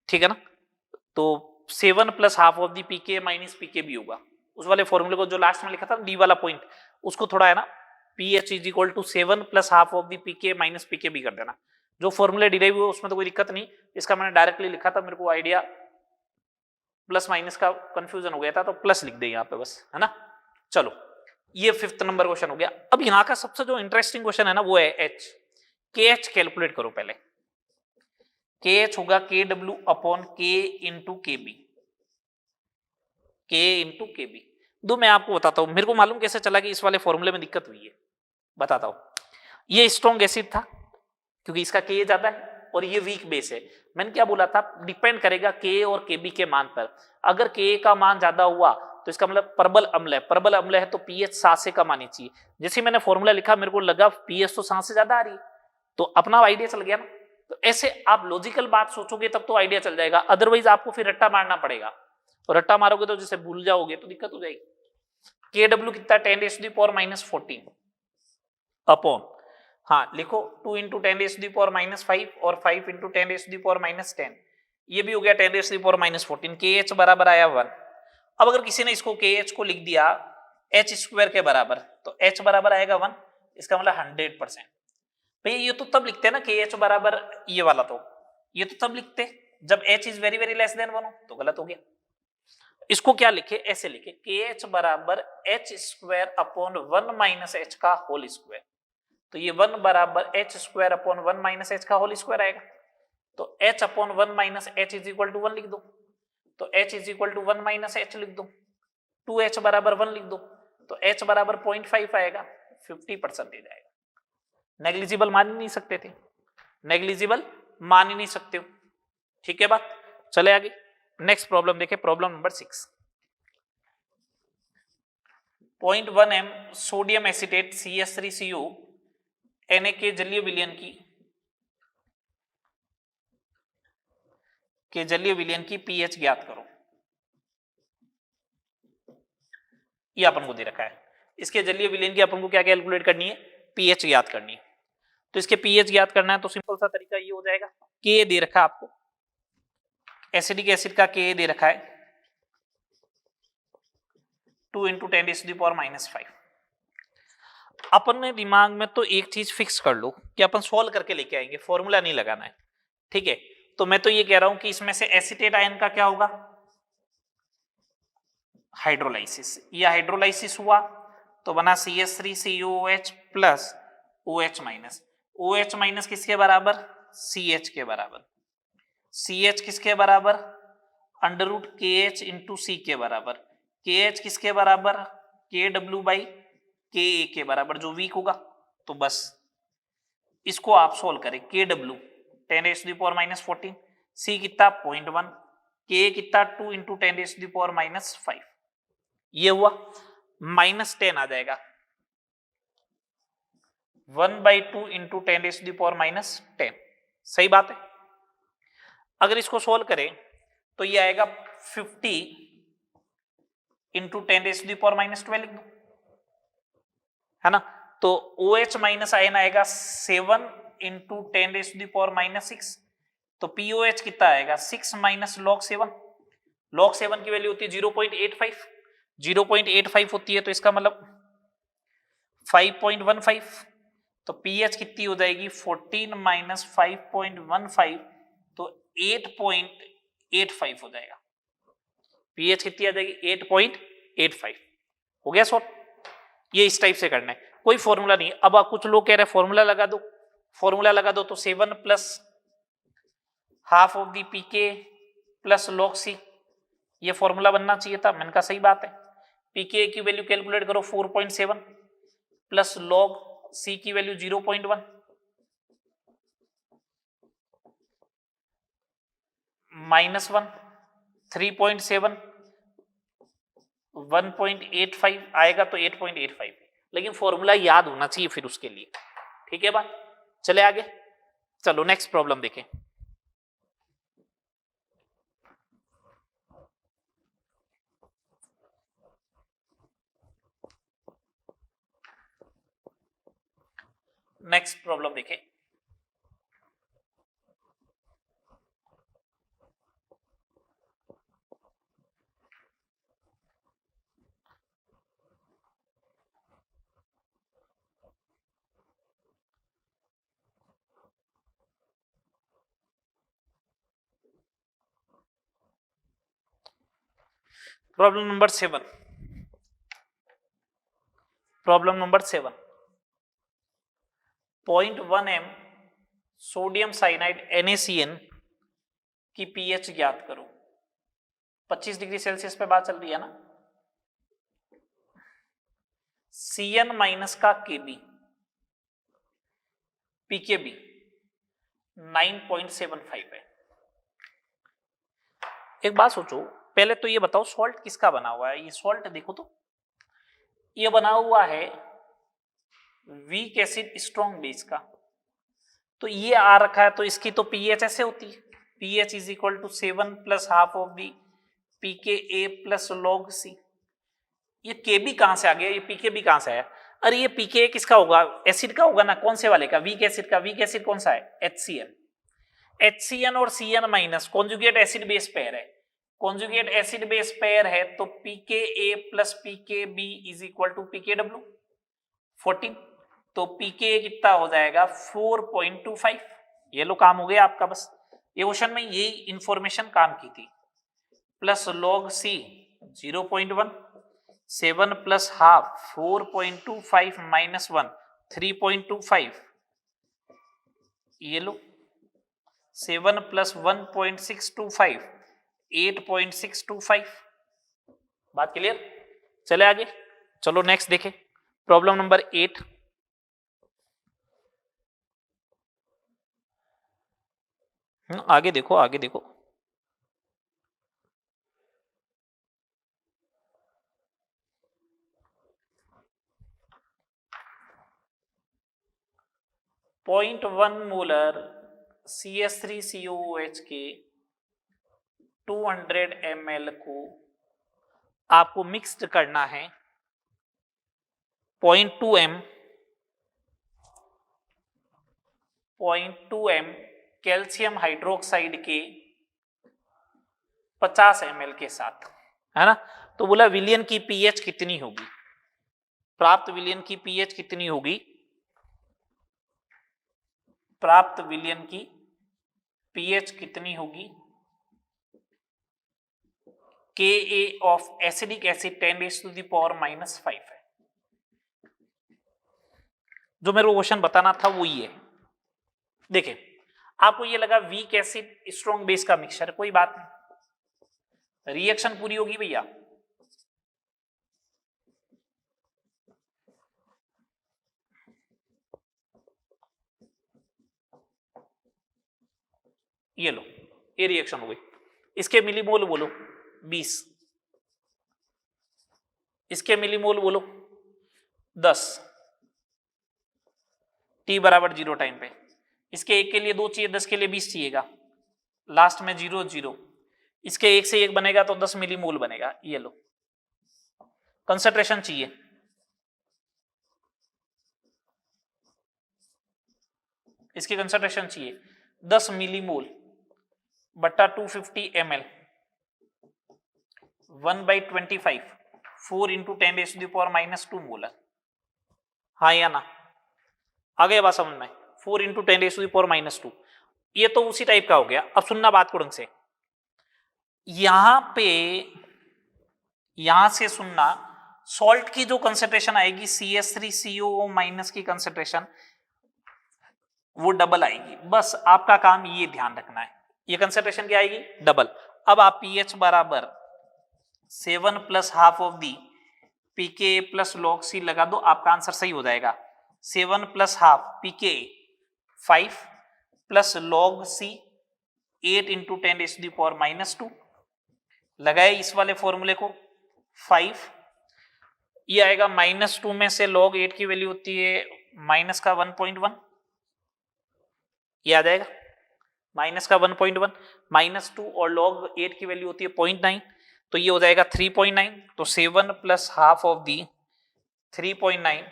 ठीक है ना। तो 7 plus half of the pK minus pK भी होगा, उस वाले फॉर्मूले को जो लास्ट में लिखा था डी वाला पॉइंट, उसको थोड़ा है ना pH is equal to 7 plus half of the pK minus pK भी कर देना। जो फॉर्मूले डिराइव हुए उसमें तो कोई दिक्कत नहीं, इसका मैंने डायरेक्टली लिखा था, मेरे को आइडिया प्लस माइनस का कंफ्यूजन हो गया था तो प्लस लिख दे यहाँ पे बस, है ना। चलो ये 5th नंबर क्वेश्चन हो गया। अब यहाँ का सबसे जो इंटरेस्टिंग क्वेश्चन है ना वो है एच, के एच कैलकुलेट करो पहले। के एच होगा के डब्ल्यू अपॉन के इंटू के बी, के इंटू के बी। दो मैं आपको बताता हूं, मेरे को मालूम कैसे चला कि इस वाले फॉर्मूले में दिक्कत हुई है, बताता हूं। ये स्ट्रॉन्ग एसिड था क्योंकि इसका के ज्यादा है और ये वीक बेस है। मैंने क्या बोला था, डिपेंड करेगा के और के बी के मान पर। अगर के का मान ज्यादा हुआ तो इसका मतलब प्रबल अम्ल है, प्रबल अम्ल है तो पीएच 7 से कम आनी चाहिए। जैसे मैंने फॉर्मूला लिखा मेरे को लगा पीएच तो 7 से ज्यादा आ रही है, तो अपना आइडिया चल गया ना। तो ऐसे आप लॉजिकल बात सोचोगे तब तो आइडिया चल जाएगा, अदरवाइज आपको फिर रट्टा मारना पड़ेगा, और रट्टा मारोगे तो जैसे भूल जाओगे तो दिक्कत हो जाएगी। के डब्ल्यू कितना 10⁻⁻14 अपॉन, हाँ लिखो 2 × 10⁻⁻5 और 5 × 10⁻⁻10, ये भी हो गया 10⁻⁻14, KH बराबर आया 1। अब अगर किसी ने इसको KH को लिख दिया h स्क्वायर के बराबर, तो h बराबर आएगा 1, इसका मतलब 100%। भैया ये तो तब लिखते हैं ना KH बराबर ये वाला, तो ये तो तब लिखते जब h is very very less than 1 हो, तो गलत हो गया। इसको क्या लिखे, ऐसे लिखे KH बराबर h square upon 1 minus h का होल स्क्वायर। तो ये 1 बराबर h square upon 1 minus h का होल स्क्वायर आएगा। तो h upon 1 minus h is equal to 1 लिख दो, तो h is equal to 1 minus h लिख दो, 2h बराबर 1 लिख दो, तो h बराबर 0.5 आएगा, 50% आएगा। नेग्लिजिबल मान ही नहीं सकते थे, नेग्लिजिबल मान ही नहीं सकते हो। ठीक है बात, चले आगे नेक्स्ट प्रॉब्लम देखें, problem number 6। 0.1 m sodium acetate CH3Cu Na के जलीय विलयन की पीएच ज्ञात करो। ये अपन को दे रखा है, इसके जलीय विलयन की अपन को क्या कैलकुलेट करनी है, पीएच ज्ञात करनी है। तो इसके पीएच ज्ञात करना है तो सिंपल सा तरीका ये हो जाएगा, के दे रखा है आपको, एसिडिक एसिड का के दे रखा है 2 × 10⁻⁻5। अपन ने दिमाग में तो एक चीज फिक्स कर लो कि अपन सोल्व करके लेके आएंगे, फॉर्मूला नहीं लगाना है। ठीक है, तो मैं तो ये कह रहा हूं कि इसमें से एसीटेट आयन का क्या होगा, हाइड्रोलाइसिस। या हाइड्रोलाइसिस हुआ तो बना CH3CuOH plus OH minus. OH minus किसके बराबर, CH के बराबर। CH किसके बराबर, √KH × C के बराबर। KH किसके बराबर, KW/KA के बराबर, जो वीक होगा। तो बस इसको आप सोल्व करें, KW 10⁻⁻14, C कितना 0.1, K कितना 2 × 10⁻⁻5। ये हुआ -10 आ जाएगा, 1/2 × 10⁻10। सही बात है। अगर इसको सोल्व करें तो ये आएगा 50 × 10⁻12 लिख दो, है ना। तो OH माइनस आयन आएगा 7 × 10⁻6। तो POH कितना आएगा 6 - log 7। log 7 की वैल्यू होती है 0.85, 0.85 होती है, तो इसका मतलब 5.15। तो pH कितनी हो जाएगी 14 - 5.15, तो 8.85 हो जाएगा। pH कितनी आ जाएगी 8.85। हो गया सॉल्व। ये इस टाइप से करना है, कोई फॉर्मूला नहीं। अब आप कुछ लोग कह रहे हैं फॉर्मूला लगा दो, फॉर्मूला लगा दो, तो 7 + ½ of the pK + log C, ये फॉर्मूला बनना चाहिए था। मैंने कहा सही बात है। pK की वैल्यू कैलकुलेट करो 4.7 प्लस log C की वैल्यू 0.1 -1 3.7 1.85 आएगा, तो 8.85। लेकिन फॉर्मूला याद होना चाहिए फिर उसके लिए। ठीक है बात, चले आगे। चलो नेक्स्ट प्रॉब्लम देखें। नेक्स्ट प्रॉब्लम देखें। Problem number 7। Problem number 7, 0.1 m sodium cyanide NaCN की पीएच ज्ञात करो। 25 डिग्री सेल्सियस पे बात चल रही है ना। CN माइनस का Kb, PKb 9.75 है। एक बात सोचो, पहले तो ये बताओ सॉल्ट किसका बना हुआ है। ये सॉल्ट देखो तो ये बना हुआ है वीक एसिड स्ट्रॉन्ग बेस का। तो ये आ रखा है, तो इसकी तो पीएच ऐसे होती है, pH is equal to 7 + ½ of the pKa + log C। ये Kb कहां से आ गया, ये PKb कहां से आया। अरे ये pKa किसका होगा, एसिड का होगा ना। कौन से वाले का, वीक एसिड का। वीक एसिड कौन सा है, HCl। HCN और CN minus conjugate acid base pair है, कॉन्जुगेट एसिड बेस पेयर है तो pKa plus pKb is equal to pKw 14, तो pKa कितना हो जाएगा 4.25। ये लो काम हो गया आपका। बस ये क्वेश्चन में यही इंफॉर्मेशन काम की थी। Plus log C 0.1, 7 plus half 4.25 minus 1 3.25, ये लो 7 प्लस 1.625 8.625। बात क्लियर? चले आगे, चलो नेक्स्ट देखें प्रॉब्लम नंबर 8। आगे देखो, आगे देखो। पॉइंट 1 मोलर CS3COOH के 200 ml को आपको मिक्स्ड करना है 0.2 m कैल्शियम हाइड्रोक्साइड के 50 ml के साथ, है ना। तो बोला विलियन की पीएच कितनी होगी, प्राप्त विलियन की पीएच कितनी होगी, प्राप्त विलियन की पीएच कितनी होगी। Ka ऑफ एसिडिक एसिड 10⁻⁻⁵ है। जो मेरे को क्वेश्चन बताना था वो ये है। देखिए आपको ये लगा वीक एसिड स्ट्रॉन्ग बेस का मिक्सचर, कोई बात नहीं, रिएक्शन पूरी होगी भैया। ये लो, ये रिएक्शन हो गई। इसके मिलीमोल बोलो 20, इसके मिलीमोल बोलो 10, T बराबर 0 टाइम पे। इसके एक के लिए 2 चाहिए, 10 के लिए 20 चाहिएगा, लास्ट में 0 0। इसके एक से एक बनेगा तो 10 मिलीमोल बनेगा। ये लो कंसंट्रेशन चाहिए, इसकी कंसंट्रेशन चाहिए 10 मिलीमोल बट्टा 250 ml 1/25 4 इंटू 10⁻⁻² मोलर। हाँ या ना, आ गया बात समझ में? 4 इंटू 10⁻⁻²। ये तो उसी टाइप का हो गया। अब सुनना बात को ढंग से, यहां पे यहां से सुनना, सॉल्ट की जो कंसेंट्रेशन आएगी CS3COO माइनस की कंसेंट्रेशन वो डबल आएगी। बस आपका काम ये ध्यान रखना है, ये कंसेंट्रेशन क्या आएगी, डबल। अब आप पीएच बराबर 7 plus half of the PK plus log C लगा दो, आपका आंसर सही हो जाएगा। 7 प्लस हाफ पीके 5 प्लस log C 8 इंटू 10⁻⁻² लगाए इस वाले फॉर्मूले को 5, ये आएगा -2 में से log 8 की वैल्यू होती है माइनस का 1.1, ये आ जाएगा माइनस का 1.1, -2 और log 8 की वैल्यू होती है 0.9, तो ये हो जाएगा 3.9। तो 7 प्लस हाफ ऑफ दी 3.9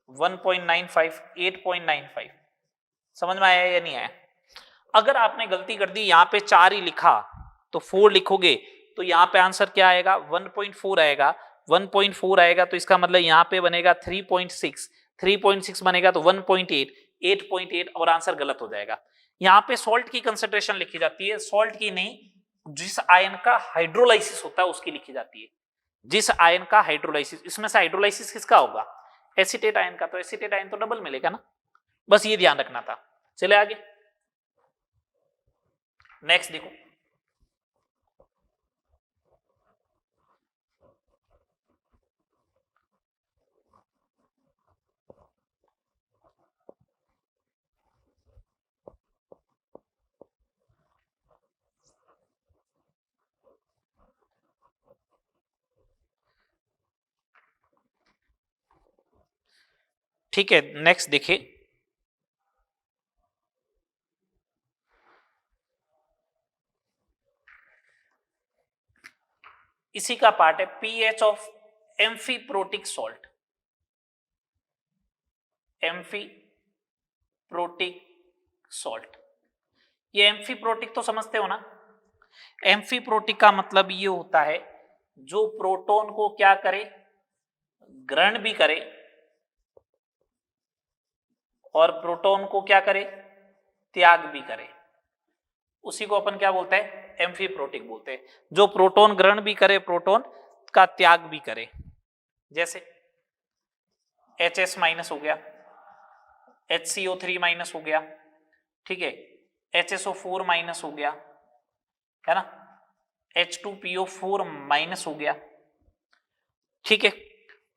1.95 8.95। समझ में आया या नहीं आया? अगर आपने गलती कर दी, यहां पे 4 ही लिखा तो 4 लिखोगे तो यहां पे आंसर क्या आएगा 1.4 आएगा। 1.4 आएगा तो इसका मतलब यहां पे बनेगा 3.6, 3.6 बनेगा तो 1.8, 8.8 और आंसर गलत हो जाएगा। यहां पे सॉल्ट की कंसेंट्रेशन लिखी जाती है, सॉल्ट की नहीं, जिस आयन का हाइड्रोलाइसिस होता है उसकी लिखी जाती है। जिस आयन का हाइड्रोलाइसिस, इसमें से हाइड्रोलाइसिस किसका होगा, एसीटेट आयन का, तो एसीटेट आयन तो डबल मिलेगा ना। बस ये ध्यान रखना था। चले आगे, नेक्स्ट देखो। ठीक है, नेक्स्ट देखिए। इसी का पार्ट है pH of amphiprotic salt. Amphiprotic salt. ये एम्फीप्रोटिक तो समझते हो ना? एम्फीप्रोटिक का मतलब ये होता है जो प्रोटॉन को क्या करे, ग्रहण भी करे और प्रोटॉन को क्या करे, त्याग भी करे, उसी को अपन क्या बोलते हैं, एम्फीप्रोटिक बोलते हैं। जो प्रोटॉन ग्रहण भी करे, प्रोटॉन का त्याग भी करे। जैसे HS माइनस हो गया, HCO3 माइनस हो गया, ठीक है, HSO4 माइनस हो गया, है ना, H2PO4 माइनस हो गया, ठीक है।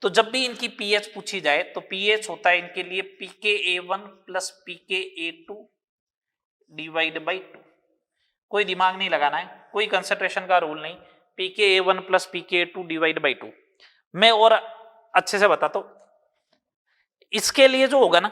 तो जब भी इनकी पीएच पूछी जाए तो पीएच होता है इनके लिए pKa1 plus pKa2 divide by 2। कोई दिमाग नहीं लगाना है, कोई कंसंट्रेशन का रूल नहीं, pKa1 plus pKa2 divide by 2। मैं और अच्छे से बताता हूं, इसके लिए जो होगा ना,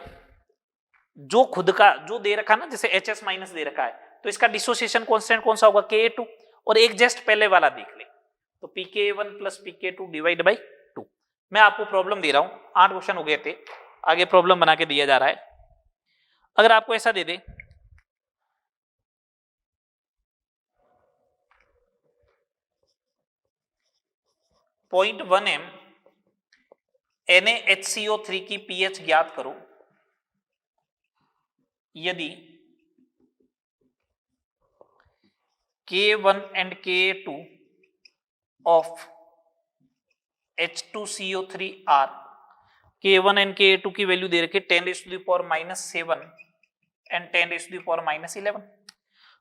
जो खुद का जो दे रखा ना, जैसे HS माइनस दे रखा है, तो इसका डिसोसिएशन कांस्टेंट कौन सा होगा, Ka2। और एक जस्ट पहले वाला देख ले, तो pKa1 plus pKa2 divide by 2। मैं आपको प्रॉब्लम दे रहा हूं, 8 क्वेश्चन हो गए थे, आगे प्रॉब्लम बना के दिया जा रहा है। अगर आपको ऐसा दे दे, पॉइंट 1 m NaHCO3 की पीएच ज्ञात करो यदि K1 and Ka2 of H2CO3 are, K1 and Ka2 की वैल्यू दे रखी 10⁻⁻7 and 10⁻⁻11।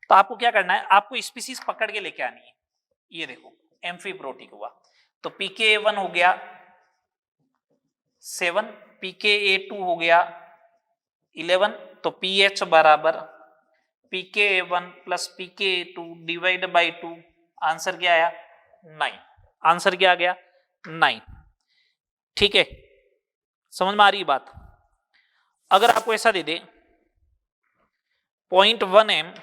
तो आपको क्या करना है, आपको स्पीसीज पकड़ के लेके आनी है। ये देखो एम्फीप्रोटिक हुआ, तो pKa1 हो गया 7, pKa2 हो गया 11, तो pH बराबर pKa1 plus pKa2 divide by 2। Answer क्या आया, 9। आंसर क्या आ गया, 9। ठीक है, समझ में आ रही बात? अगर आपको ऐसा दे दे, 0.1 m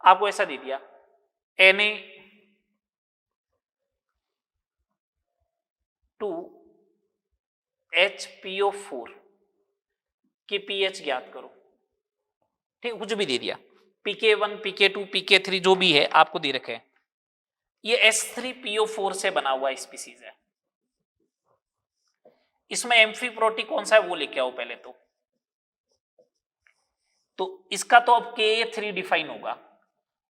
आपको ऐसा दे दिया, Na2HPO4 की पीएच ज्ञात करो, ठीक, कुछ भी दे दिया, pK1 pK2 pK3 जो भी है आपको दे रखे हैं। ये H3PO4 से बना हुआ स्पीसीज है। इसमें एम्फीप्रोटिक कौन सा है वो लेके आओ पहले तो इसका तो अब Ka3 डिफाइन होगा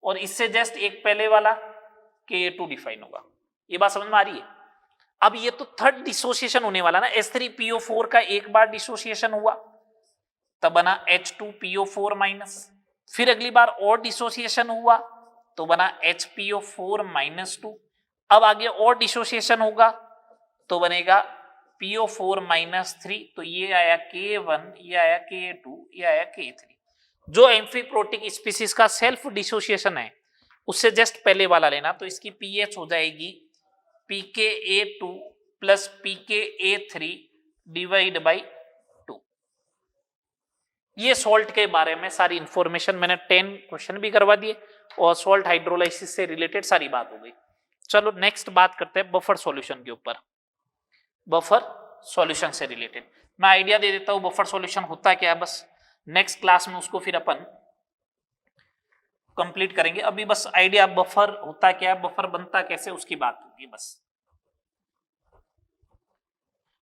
और इससे जस्ट एक पहले वाला Ka2 डिफाइन होगा। ये बात समझ में आ रही है? अब ये तो थर्ड डिसोसिएशन होने वाला ना, H3PO4 का एक बार डिसोसिएशन हुआ तब बना H2PO4 माइनस, फिर अगली बार और डिसोसिएशन हुआ तो बना HPO4 माइनस 2, अब आगे और डिसोसिएशन होगा तो बनेगा PO4 माइनस 3, तो ये आया K1, ये आया K2, ये आया K3। जो एम्फीप्रोटिक स्पीसीज का सेल्फ डिसोसिएशन है उससे जस्ट पहले वाला लेना, तो इसकी पीएच हो जाएगी pKa2 plus pKa3 divide by 2। ये सॉल्ट के बारे में सारी इंफॉर्मेशन मैंने 10 क्वेश्चन भी करवा दिए और सॉल्ट हाइड्रोलाइसिस से रिलेटेड सारी बात हो गई। चलो नेक्स्ट बात करते हैं बफर सॉल्यूशन के ऊपर। बफर सॉल्यूशन से रिलेटेड मैं आइडिया दे देता हूं बफर सॉल्यूशन होता क्या है, बस नेक्स्ट क्लास में उसको फिर अपन कंप्लीट करेंगे। अभी बस आइडिया बफर होता क्या है, बफर बनता कैसे, उसकी बात होगी। बस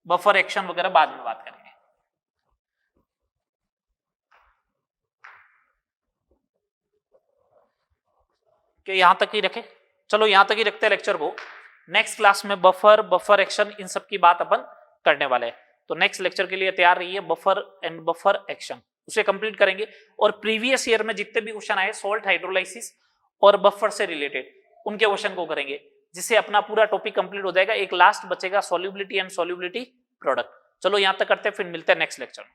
बफर एक्शन वगैरह बाद में बात करेंगे। कि यहां तक ही रखे, चलो यहां तक ही रखते हैं लेक्चर को। नेक्स्ट क्लास में बफर एक्शन इन सब की बात अपन करने वाले हैं, तो नेक्स्ट लेक्चर के लिए तैयार रहिए। बफर एंड बफर एक्शन उसे कंप्लीट करेंगे और प्रीवियस ईयर में जितने भी क्वेश्चन आए सॉल्ट हाइड्रोलाइसिस और बफर से रिलेटेड उनके क्वेश्चन को करेंगे, जिससे अपना पूरा टॉपिक कंप्लीट हो जाएगा। एक लास्ट बचेगा सॉल्युबिलिटी एंड सॉल्युबिलिटी प्रोडक्ट। चलो यहां तक करते हैं, फिर मिलते हैं नेक्स्ट लेक्चर में।